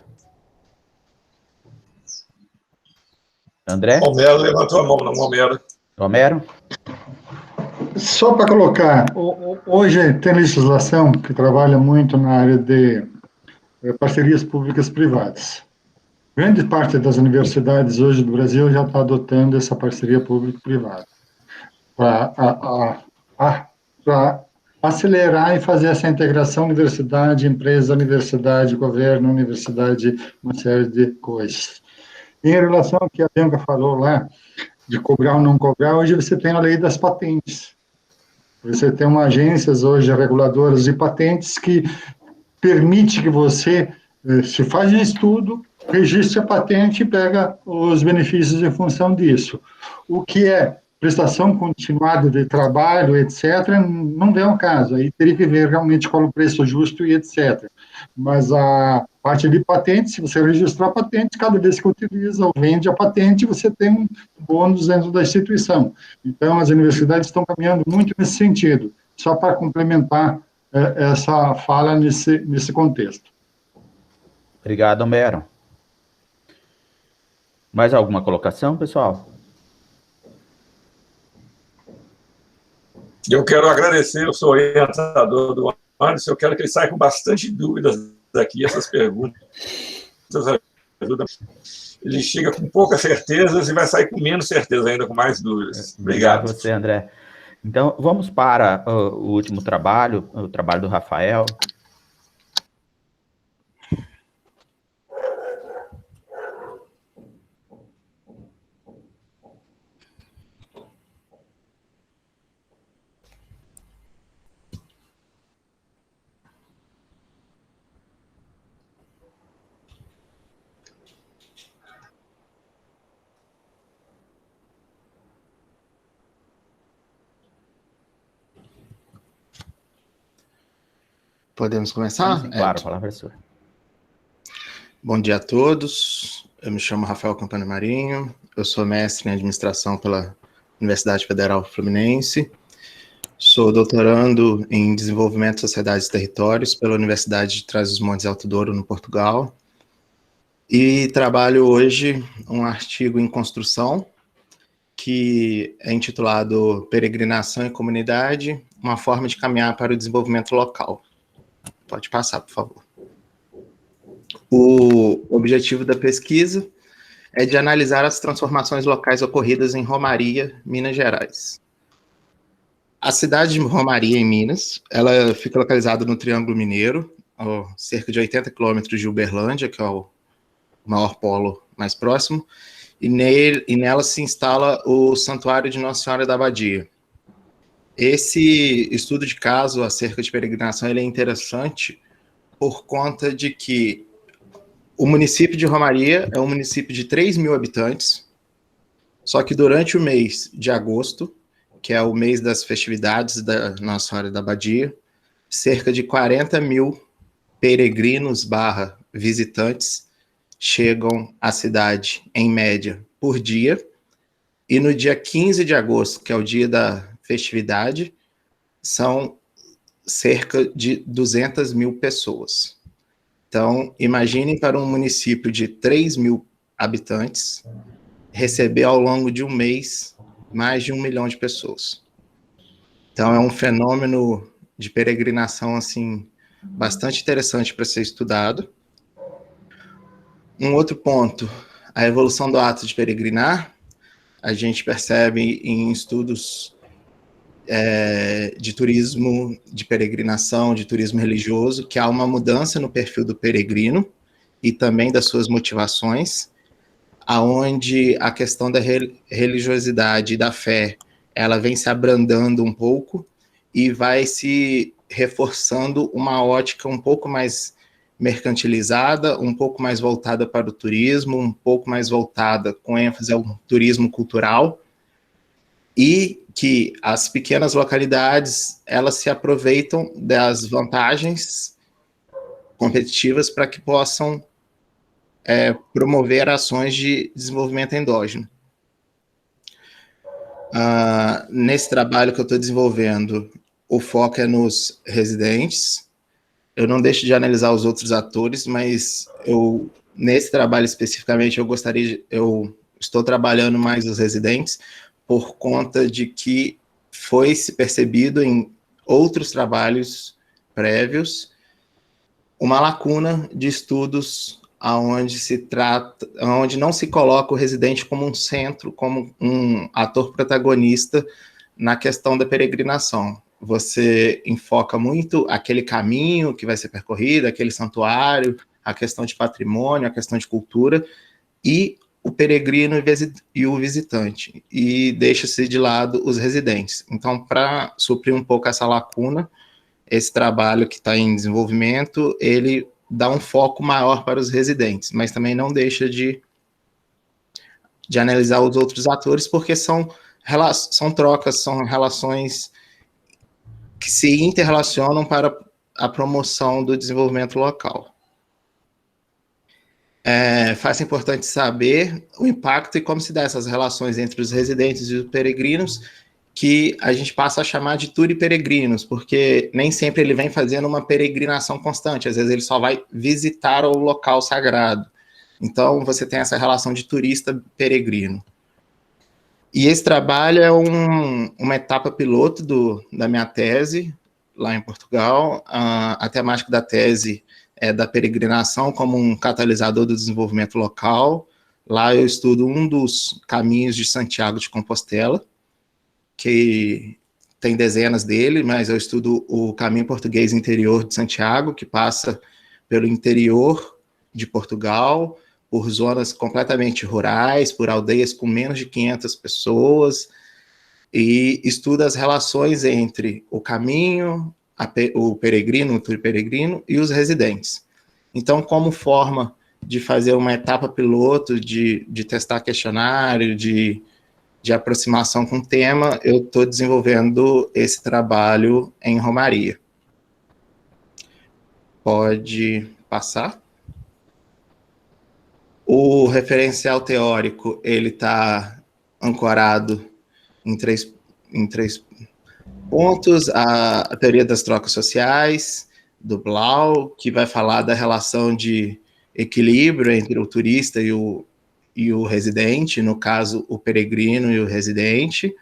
André? Romero levantou a mão, não, Romero. Romero? Só para colocar, hoje tem legislação que trabalha muito na área de parcerias públicas-privadas. Grande parte das universidades hoje do Brasil já está adotando essa parceria público-privada para acelerar e fazer essa integração universidade, empresa, universidade, governo, universidade, uma série de coisas. Em relação ao que a Bianca falou lá, de cobrar ou não cobrar, hoje você tem a lei das patentes. Você tem uma agências hoje reguladoras de patentes que permite que você, se faz um estudo, registre a patente e pega os benefícios em função disso. O que é prestação continuada de trabalho, etc., não é o caso. Aí teria que ver realmente qual o preço justo e etc. Mas a parte de patente, se você registrar a patente, cada vez que utiliza ou vende a patente, você tem um bônus dentro da instituição. Então, as universidades estão caminhando muito nesse sentido. Só para complementar essa fala nesse contexto. Obrigado, Homero. Mais alguma colocação, pessoal? Eu quero agradecer, eu sou orientador do Anderson, eu quero que ele saia com bastante dúvidas daqui, essas perguntas ajudam. Ele chega com poucas certezas e vai sair com menos certeza ainda, com mais dúvidas. Obrigado. Obrigado a você, André. Então, vamos para o último trabalho, o trabalho do Rafael. Podemos começar? Sim, claro, a palavra é sua. Bom dia a todos. Eu me chamo Rafael Campana Marinho. Eu sou mestre em administração pela Universidade Federal Fluminense. Sou doutorando em desenvolvimento de sociedades e territórios pela Universidade de Trás-os-Montes e Alto Douro, no Portugal. E trabalho hoje um artigo em construção que é intitulado Peregrinação e Comunidade, uma forma de caminhar para o desenvolvimento local. Pode passar, por favor. O objetivo da pesquisa é de analisar as transformações locais ocorridas em Romaria, Minas Gerais. A cidade de Romaria, em Minas, ela fica localizada no Triângulo Mineiro, a cerca de 80 quilômetros de Uberlândia, que é o maior polo mais próximo, e nela se instala o Santuário de Nossa Senhora da Abadia. Esse estudo de caso acerca de peregrinação ele é interessante por conta de que o município de Romaria é um município de 3.000 habitantes, só que durante o mês de agosto, que é o mês das festividades da Nossa Senhora da Abadia, cerca de 40.000 peregrinos / visitantes chegam à cidade, em média, por dia, e no dia 15 de agosto, que é o dia da festividade, são cerca de 200.000 pessoas. Então, imaginem para um município de 3.000 habitantes receber ao longo de um mês mais de 1 milhão de pessoas. Então, é um fenômeno de peregrinação assim, bastante interessante para ser estudado. Um outro ponto, a evolução do ato de peregrinar, a gente percebe em estudos de turismo, de peregrinação, de turismo religioso, que há uma mudança no perfil do peregrino, e também das suas motivações, aonde a questão da religiosidade e da fé, ela vem se abrandando um pouco e vai se reforçando uma ótica um pouco mais mercantilizada, um pouco mais voltada para o turismo, um pouco mais voltada com ênfase ao turismo cultural, e que as pequenas localidades, elas se aproveitam das vantagens competitivas para que possam promover ações de desenvolvimento endógeno. Nesse trabalho que eu estou desenvolvendo, o foco é nos residentes. Eu não deixo de analisar os outros atores, mas nesse trabalho especificamente, eu estou trabalhando mais os residentes, por conta de que foi se percebido em outros trabalhos prévios uma lacuna de estudos onde não se coloca o residente como um centro, como um ator protagonista na questão da peregrinação. Você enfoca muito aquele caminho que vai ser percorrido, aquele santuário, a questão de patrimônio, a questão de cultura, e o peregrino e o visitante, e deixa-se de lado os residentes. Então, para suprir um pouco essa lacuna, esse trabalho que está em desenvolvimento, ele dá um foco maior para os residentes, mas também não deixa de analisar os outros atores, porque são trocas, são relações que se interrelacionam para a promoção do desenvolvimento local. Faz importante saber o impacto e como se dá essas relações entre os residentes e os peregrinos, que a gente passa a chamar de turiperegrinos, porque nem sempre ele vem fazendo uma peregrinação constante, às vezes ele só vai visitar o local sagrado. Então, você tem essa relação de turista-peregrino. E esse trabalho é uma etapa piloto da minha tese, lá em Portugal. A temática da tese é da peregrinação como um catalisador do desenvolvimento local. Lá eu estudo um dos caminhos de Santiago de Compostela, que tem dezenas dele, mas eu estudo o caminho português interior de Santiago, que passa pelo interior de Portugal, por zonas completamente rurais, por aldeias com menos de 500 pessoas, e estuda as relações entre o caminho, o peregrino, o turiperegrino e os residentes. Então, como forma de fazer uma etapa piloto, de testar questionário, de aproximação com o tema, eu estou desenvolvendo esse trabalho em Romaria. Pode passar. O referencial teórico, ele está ancorado em três pontos: a teoria das trocas sociais, do Blau, que vai falar da relação de equilíbrio entre o turista e o residente, no caso, o peregrino e o residente,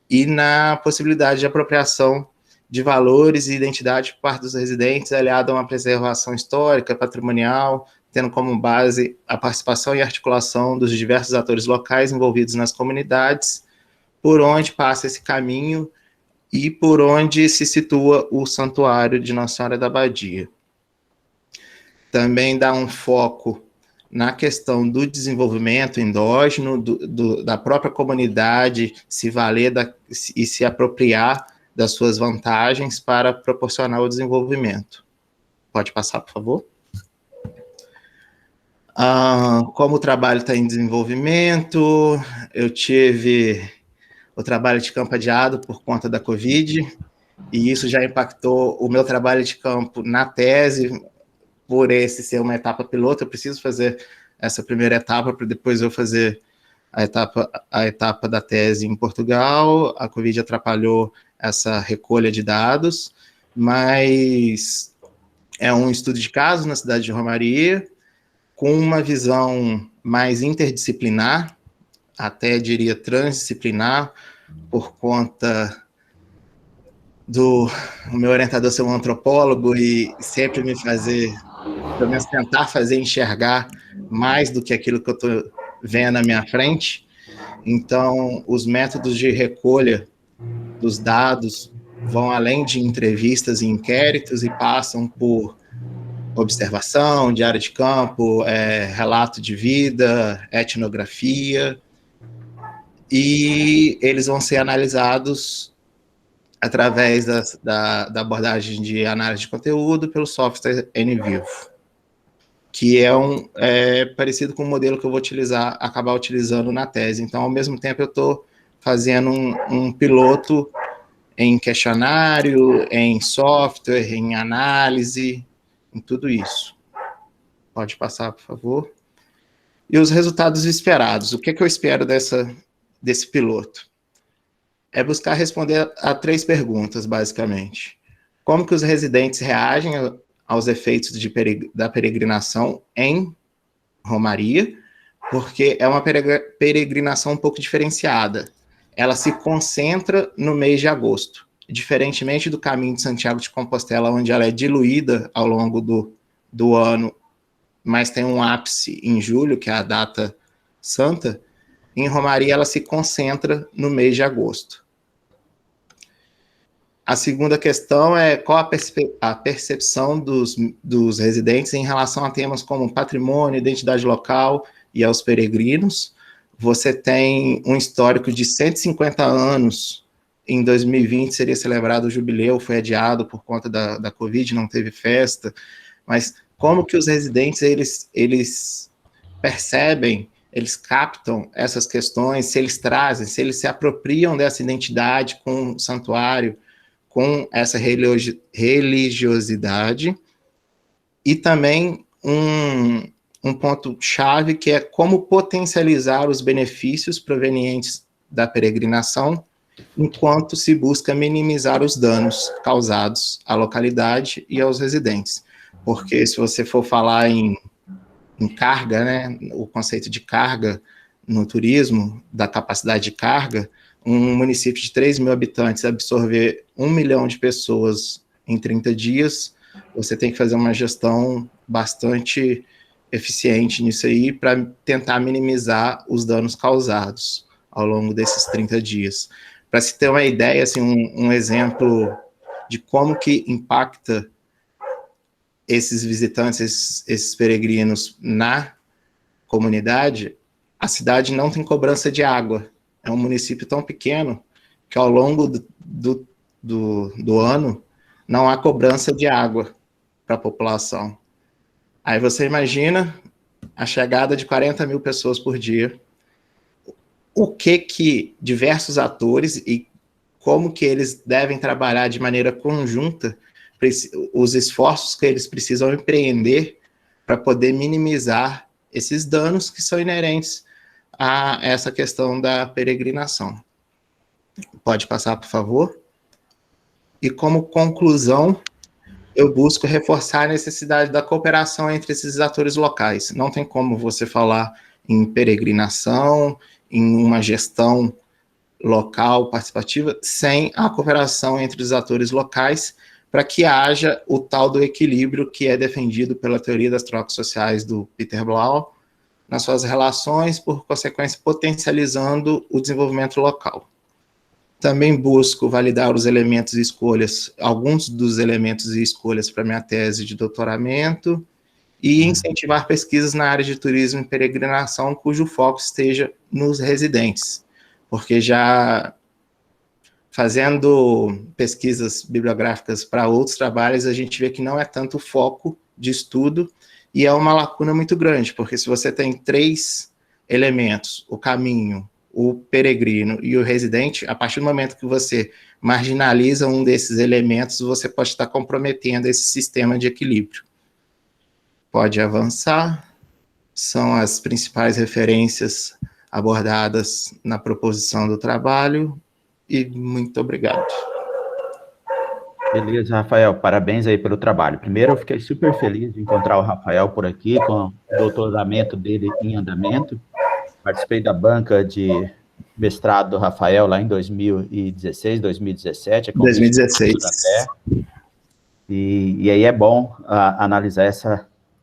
e na possibilidade de apropriação de valores e identidade por parte dos residentes, aliado a uma preservação histórica, patrimonial, tendo como base a participação e articulação dos diversos atores locais envolvidos nas comunidades, por onde passa esse caminho e por onde se situa o santuário de Nossa Senhora da Abadia. Também dá um foco na questão do desenvolvimento endógeno, da própria comunidade se valer e se apropriar das suas vantagens para proporcionar o desenvolvimento. Pode passar, por favor? Como o trabalho está em desenvolvimento, eu tive o trabalho de campo adiado por conta da Covid, e isso já impactou o meu trabalho de campo na tese. Por esse ser uma etapa piloto, eu preciso fazer essa primeira etapa para depois eu fazer a etapa da tese em Portugal. A Covid atrapalhou essa recolha de dados, mas é um estudo de caso na cidade de Romaria, com uma visão mais interdisciplinar, até diria transdisciplinar, por conta do meu orientador ser um antropólogo e sempre me fazer, pelo menos tentar fazer enxergar mais do que aquilo que eu estou vendo na minha frente. Então, os métodos de recolha dos dados vão além de entrevistas e inquéritos e passam por observação, diário de campo, relato de vida, etnografia, e eles vão ser analisados através da abordagem de análise de conteúdo pelo software NVivo, que é parecido com o modelo que eu vou acabar utilizando na tese. Então, ao mesmo tempo, eu estou fazendo um piloto em questionário, em software, em análise, em tudo isso. Pode passar, por favor. E os resultados esperados. O que eu espero desse piloto? É buscar responder a 3 perguntas, basicamente. Como que os residentes reagem aos efeitos da peregrinação em Romaria? Porque é uma peregrinação um pouco diferenciada. Ela se concentra no mês de agosto, diferentemente do caminho de Santiago de Compostela, onde ela é diluída ao longo do ano, mas tem um ápice em julho, que é a data santa. Em Romaria, ela se concentra no mês de agosto. A segunda questão é qual a percepção dos residentes em relação a temas como patrimônio, identidade local e aos peregrinos. Você tem um histórico de 150 anos. Em 2020 seria celebrado o jubileu, foi adiado por conta da Covid, não teve festa. Mas como que os residentes, eles percebem, eles captam essas questões, se eles trazem, se eles se apropriam dessa identidade com o santuário, com essa religiosidade, e também um ponto-chave que é como potencializar os benefícios provenientes da peregrinação, enquanto se busca minimizar os danos causados à localidade e aos residentes. Porque se você for falar em carga, né, o conceito de carga no turismo, da capacidade de carga, um município de 3 mil habitantes absorver 1 milhão de pessoas em 30 dias, você tem que fazer uma gestão bastante eficiente nisso aí para tentar minimizar os danos causados ao longo desses 30 dias. Para se ter uma ideia, assim, um exemplo de como que impacta esses visitantes, esses peregrinos na comunidade, a cidade não tem cobrança de água. É um município tão pequeno que ao longo do ano não há cobrança de água para a população. Aí você imagina a chegada de 40 mil pessoas por dia, o que diversos atores e como que eles devem trabalhar de maneira conjunta, os esforços que eles precisam empreender para poder minimizar esses danos que são inerentes a essa questão da peregrinação. Pode passar, por favor? E como conclusão, eu busco reforçar a necessidade da cooperação entre esses atores locais. Não tem como você falar em peregrinação, em uma gestão local participativa, sem a cooperação entre os atores locais, para que haja o tal do equilíbrio que é defendido pela teoria das trocas sociais do Peter Blau, nas suas relações, por consequência, potencializando o desenvolvimento local. Também busco validar os elementos e escolhas, alguns dos elementos e escolhas para minha tese de doutoramento, e incentivar pesquisas na área de turismo e peregrinação, cujo foco esteja nos residentes, porque já fazendo pesquisas bibliográficas para outros trabalhos, a gente vê que não é tanto o foco de estudo, e é uma lacuna muito grande, porque se você tem 3 elementos, o caminho, o peregrino e o residente, a partir do momento que você marginaliza um desses elementos, você pode estar comprometendo esse sistema de equilíbrio. Pode avançar. São as principais referências abordadas na proposição do trabalho, e muito obrigado. Beleza, Rafael, parabéns aí pelo trabalho. Primeiro, eu fiquei super feliz de encontrar o Rafael por aqui, com o doutoramento dele em andamento. Participei da banca de mestrado do Rafael lá em 2016, 2017. 2016. E aí é bom analisar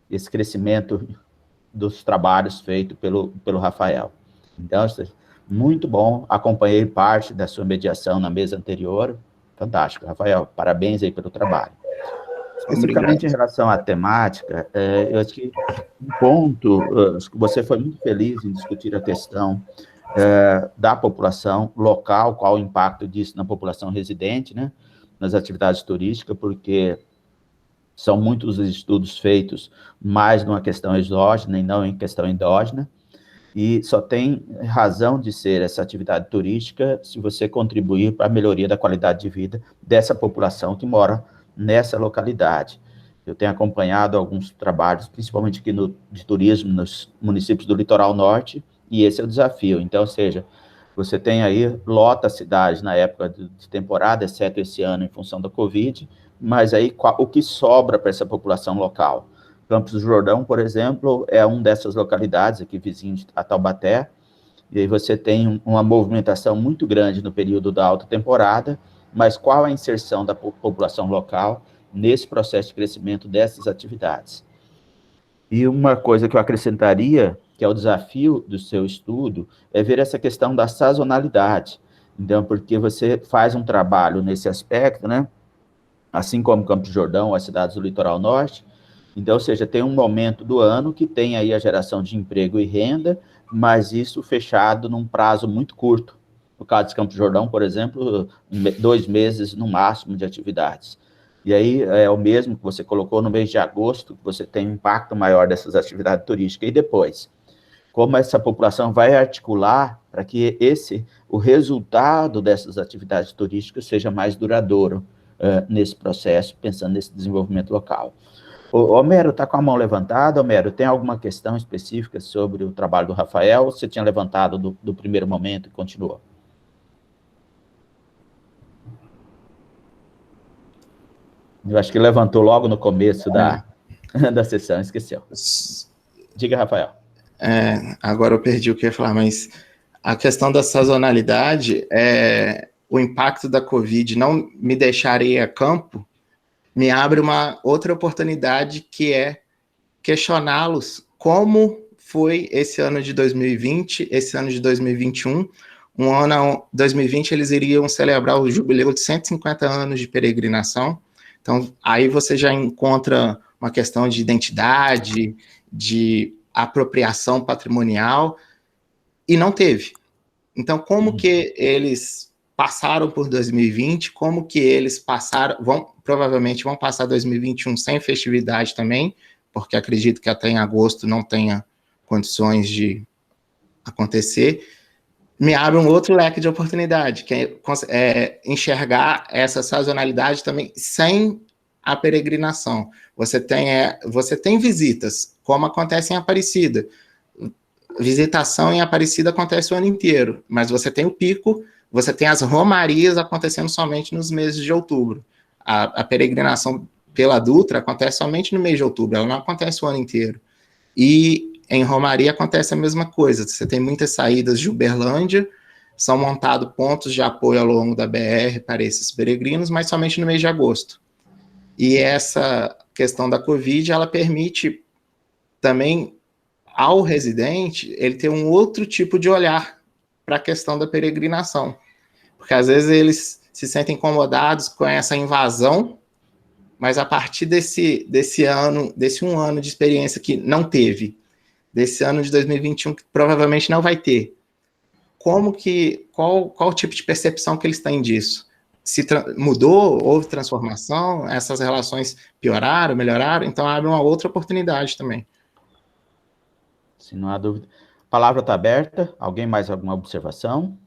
esse crescimento dos trabalhos feitos pelo Rafael. Então, muito bom, acompanhei parte da sua mediação na mesa anterior. Fantástico, Rafael, parabéns aí pelo trabalho. Especificamente em relação à temática, eu acho que um ponto, acho que você foi muito feliz em discutir a questão da população local, qual o impacto disso na população residente, né, nas atividades turísticas, porque são muitos os estudos feitos mais numa questão exógena e não em questão endógena, e só tem razão de ser essa atividade turística se você contribuir para a melhoria da qualidade de vida dessa população que mora nessa localidade. Eu tenho acompanhado alguns trabalhos, principalmente aqui de turismo, nos municípios do litoral norte, e esse é o desafio. Então, ou seja, você tem aí, lota a cidade na época de temporada, exceto esse ano em função da Covid, mas aí o que sobra para essa população local? Campos do Jordão, por exemplo, é uma dessas localidades aqui vizinho a Taubaté, e aí você tem uma movimentação muito grande no período da alta temporada, mas qual a inserção da população local nesse processo de crescimento dessas atividades? E uma coisa que eu acrescentaria, que é o desafio do seu estudo, é ver essa questão da sazonalidade. Então, porque você faz um trabalho nesse aspecto, né? Assim como Campos do Jordão, as cidades do litoral norte. Então, ou seja, tem um momento do ano que tem aí a geração de emprego e renda, mas isso fechado num prazo muito curto. No caso de Campos do Jordão, por exemplo, 2 meses no máximo de atividades. E aí é o mesmo que você colocou no mês de agosto, que você tem um impacto maior dessas atividades turísticas. E depois, como essa população vai articular para que o resultado dessas atividades turísticas seja mais duradouro nesse processo, pensando nesse desenvolvimento local. Homero, está com a mão levantada. Homero, tem alguma questão específica sobre o trabalho do Rafael? Ou você tinha levantado do primeiro momento e continuou? Eu acho que levantou logo no começo da sessão, esqueceu. Diga, Rafael. Agora eu perdi o que eu ia falar, mas a questão da sazonalidade, o impacto da Covid não me deixar ir a campo, me abre uma outra oportunidade, que é questioná-los como foi esse ano de 2020, esse ano de 2021. 2020 eles iriam celebrar o jubileu de 150 anos de peregrinação. Então, aí você já encontra uma questão de identidade, de apropriação patrimonial, e não teve. Então, como que eles passaram por 2020, como que eles provavelmente vão passar 2021 sem festividade também, porque acredito que até em agosto não tenha condições de acontecer, me abre um outro leque de oportunidade, que é enxergar essa sazonalidade também sem a peregrinação. Você tem visitas, como acontece em Aparecida. Visitação em Aparecida acontece o ano inteiro, mas você tem o pico, você tem as romarias acontecendo somente nos meses de outubro. A peregrinação pela Dutra acontece somente no mês de outubro, ela não acontece o ano inteiro. E em Romaria acontece a mesma coisa, você tem muitas saídas de Uberlândia, são montados pontos de apoio ao longo da BR para esses peregrinos, mas somente no mês de agosto. E essa questão da Covid, ela permite também ao residente ele ter um outro tipo de olhar para a questão da peregrinação. Porque às vezes eles se sentem incomodados com essa invasão, mas a partir desse um ano de experiência que não teve, desse ano de 2021 que provavelmente não vai ter, qual o tipo de percepção que eles têm disso? Se mudou, houve transformação, essas relações pioraram, melhoraram, então abre uma outra oportunidade também. Se não há dúvida. A palavra está aberta. Alguém mais alguma observação?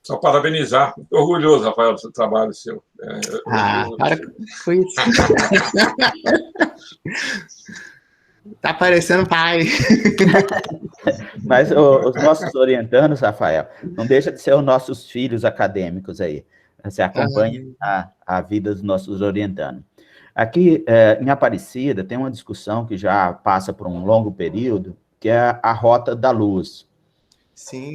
Só parabenizar. Muito orgulhoso, Rafael, do seu trabalho seu. Para com isso. Tá parecendo pai. Mas os nossos orientandos, Rafael, não deixa de ser os nossos filhos acadêmicos aí. Você acompanha a vida dos nossos orientandos. Aqui, em Aparecida, tem uma discussão que já passa por um longo período, que é a Rota da Luz. Sim.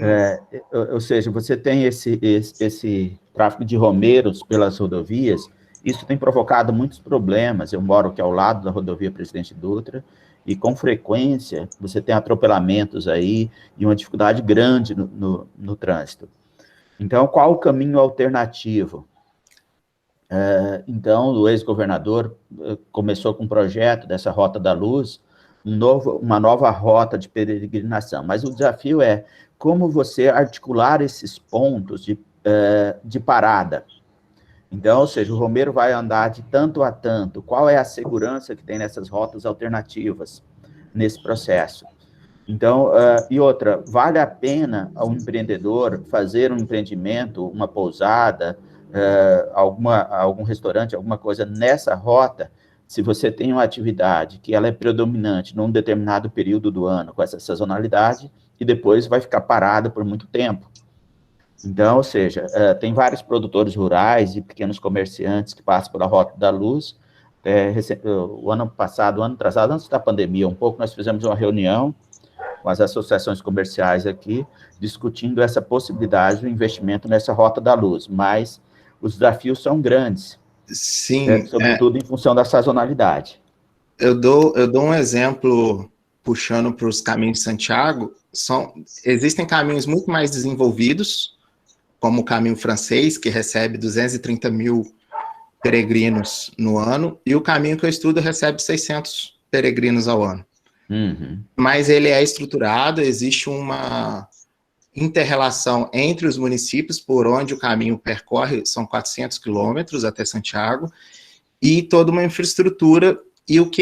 Ou seja, você tem esse tráfego de romeiros pelas rodovias, isso tem provocado muitos problemas. Eu moro aqui ao lado da rodovia Presidente Dutra, e com frequência você tem atropelamentos aí, e uma dificuldade grande no trânsito. Então, qual o caminho alternativo? Então, o ex-governador começou com um projeto dessa Rota da Luz, uma nova rota de peregrinação, mas o desafio é como você articular esses pontos de parada. Então, ou seja, o romeiro vai andar de tanto a tanto, qual é a segurança que tem nessas rotas alternativas nesse processo? Então, e outra, vale a pena ao empreendedor fazer um empreendimento, uma pousada, algum restaurante, alguma coisa nessa rota, se você tem uma atividade que ela é predominante num determinado período do ano, com essa sazonalidade, e depois vai ficar parada por muito tempo. Então, ou seja, tem vários produtores rurais e pequenos comerciantes que passam pela Rota da Luz. O ano passado, ano atrasado, antes da pandemia, um pouco, nós fizemos uma reunião com as associações comerciais aqui, discutindo essa possibilidade do investimento nessa Rota da Luz, mas os desafios são grandes, Sim, sobretudo em função da sazonalidade. Eu dou um exemplo, puxando para os caminhos de Santiago, existem caminhos muito mais desenvolvidos, como o caminho francês, que recebe 230 mil peregrinos no ano, e o caminho que eu estudo recebe 600 peregrinos ao ano. Uhum. Mas ele é estruturado, existe uma inter-relação entre os municípios, por onde o caminho percorre, são 400 quilômetros até Santiago, e toda uma infraestrutura, e o que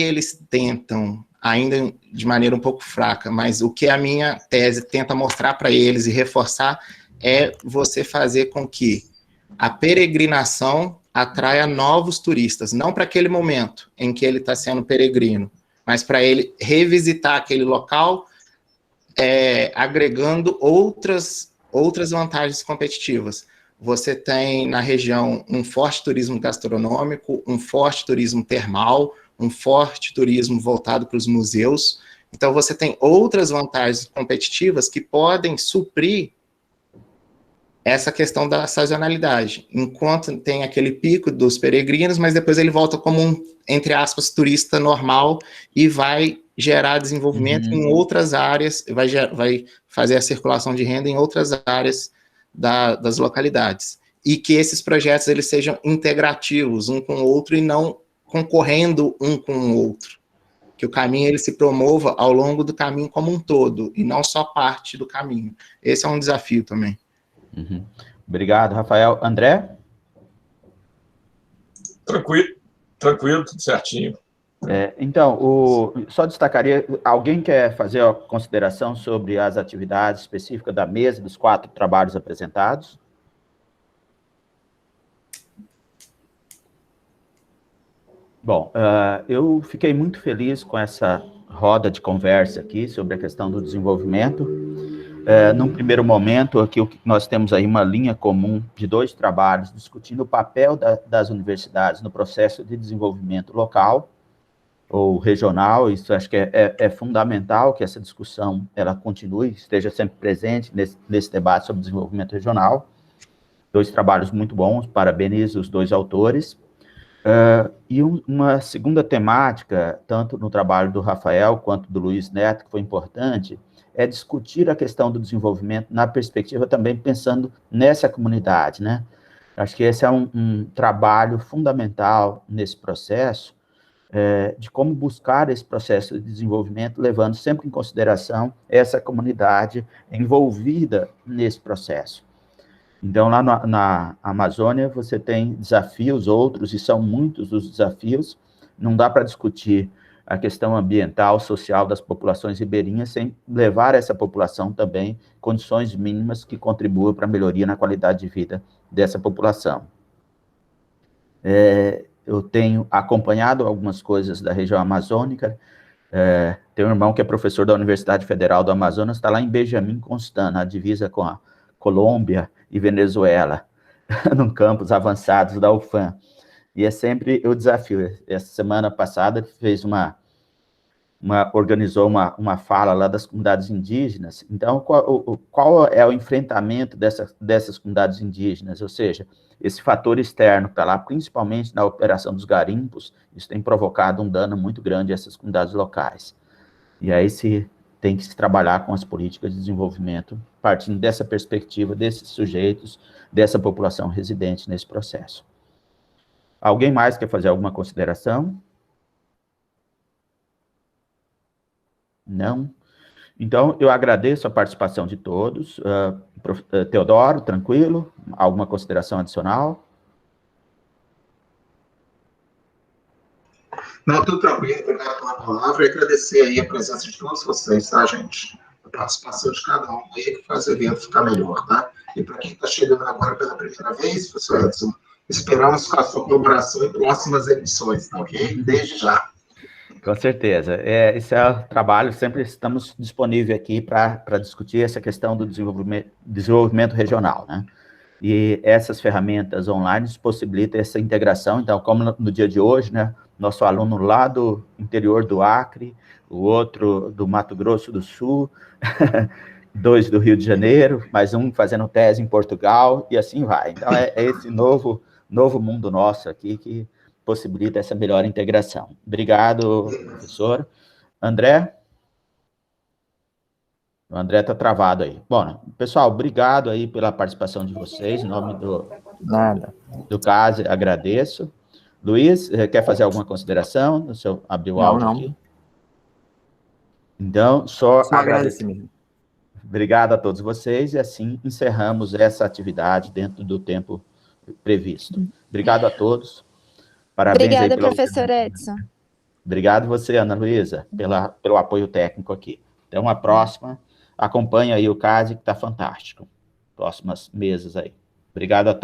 eles tentam, ainda de maneira um pouco fraca, mas o que a minha tese tenta mostrar para eles e reforçar, é você fazer com que a peregrinação atraia novos turistas, não para aquele momento em que ele está sendo peregrino, mas para ele revisitar aquele local, agregando outras vantagens competitivas. Você tem na região um forte turismo gastronômico, um forte turismo termal, um forte turismo voltado para os museus. Então, você tem outras vantagens competitivas que podem suprir essa questão da sazonalidade, enquanto tem aquele pico dos peregrinos, mas depois ele volta como um, entre aspas, turista normal e vai gerar desenvolvimento em outras áreas, vai fazer a circulação de renda em outras áreas das localidades. E que esses projetos eles sejam integrativos um com o outro e não concorrendo um com o outro. Que o caminho ele se promova ao longo do caminho como um todo, e não só parte do caminho. Esse é um desafio também. Uhum. Obrigado, Rafael. André? Tranquilo, tudo certinho. Então, só destacaria, alguém quer fazer a consideração sobre as atividades específicas da mesa, dos 4 trabalhos apresentados? Bom, eu fiquei muito feliz com essa roda de conversa aqui sobre a questão do desenvolvimento. Num primeiro momento, aqui nós temos aí uma linha comum de 2 trabalhos discutindo o papel das universidades no processo de desenvolvimento local ou regional. Isso acho que é fundamental que essa discussão ela continue, esteja sempre presente nesse debate sobre desenvolvimento regional. 2 trabalhos muito bons, parabenizo os 2 autores. E uma segunda temática, tanto no trabalho do Rafael quanto do Luiz Neto, que foi importante, é discutir a questão do desenvolvimento na perspectiva também pensando nessa comunidade, né? Acho que esse é um trabalho fundamental nesse processo, de como buscar esse processo de desenvolvimento, levando sempre em consideração essa comunidade envolvida nesse processo. Então, lá na Amazônia, você tem desafios outros, e são muitos os desafios, não dá para discutir a questão ambiental, social das populações ribeirinhas, sem levar essa população também condições mínimas que contribuam para a melhoria na qualidade de vida dessa população. Eu tenho acompanhado algumas coisas da região amazônica, tenho um irmão que é professor da Universidade Federal do Amazonas, está lá em Benjamin Constant, na divisa com a Colômbia e Venezuela, num campus avançados da UFAM. E é sempre o desafio. Essa semana passada fez organizou uma fala lá das comunidades indígenas. Então, qual é o enfrentamento dessas comunidades indígenas? Ou seja, esse fator externo para lá, principalmente na operação dos garimpos, isso tem provocado um dano muito grande a essas comunidades locais. E aí, se tem que se trabalhar com as políticas de desenvolvimento, partindo dessa perspectiva desses sujeitos, dessa população residente nesse processo. Alguém mais quer fazer alguma consideração? Não? Então, eu agradeço a participação de todos. Teodoro, tranquilo? Alguma consideração adicional? Não, tudo tranquilo, obrigado pela palavra e agradecer aí a presença de todos vocês, tá, gente? A participação de cada um aí que faz o evento ficar melhor, tá? E para quem está chegando agora pela primeira vez, professor Edson, esperamos a sua colaboração em próximas edições, tá ok? Desde já. Com certeza. Esse é o trabalho, sempre estamos disponíveis aqui para discutir essa questão do desenvolvimento regional, né? E essas ferramentas online possibilitam essa integração. Então, como no dia de hoje, né, nosso aluno lá do interior do Acre, o outro do Mato Grosso do Sul, 2 do Rio de Janeiro, mais um fazendo tese em Portugal, e assim vai. Então, é esse novo mundo nosso aqui que possibilita essa melhor integração. Obrigado, professor. André? O André está travado aí. Bom, pessoal, obrigado aí pela participação de vocês, em nome do CASE, agradeço. Luiz, quer fazer alguma consideração? O senhor abriu o áudio aqui? Então, só agradecimento. Obrigado a todos vocês, e assim encerramos essa atividade dentro do tempo previsto. Obrigado a todos. Parabéns. Obrigada, professor Edson. Obrigado você, Ana Luísa, pelo apoio técnico aqui. Então, a próxima, acompanha aí o CASE, que está fantástico. Próximas mesas aí. Obrigado a todos.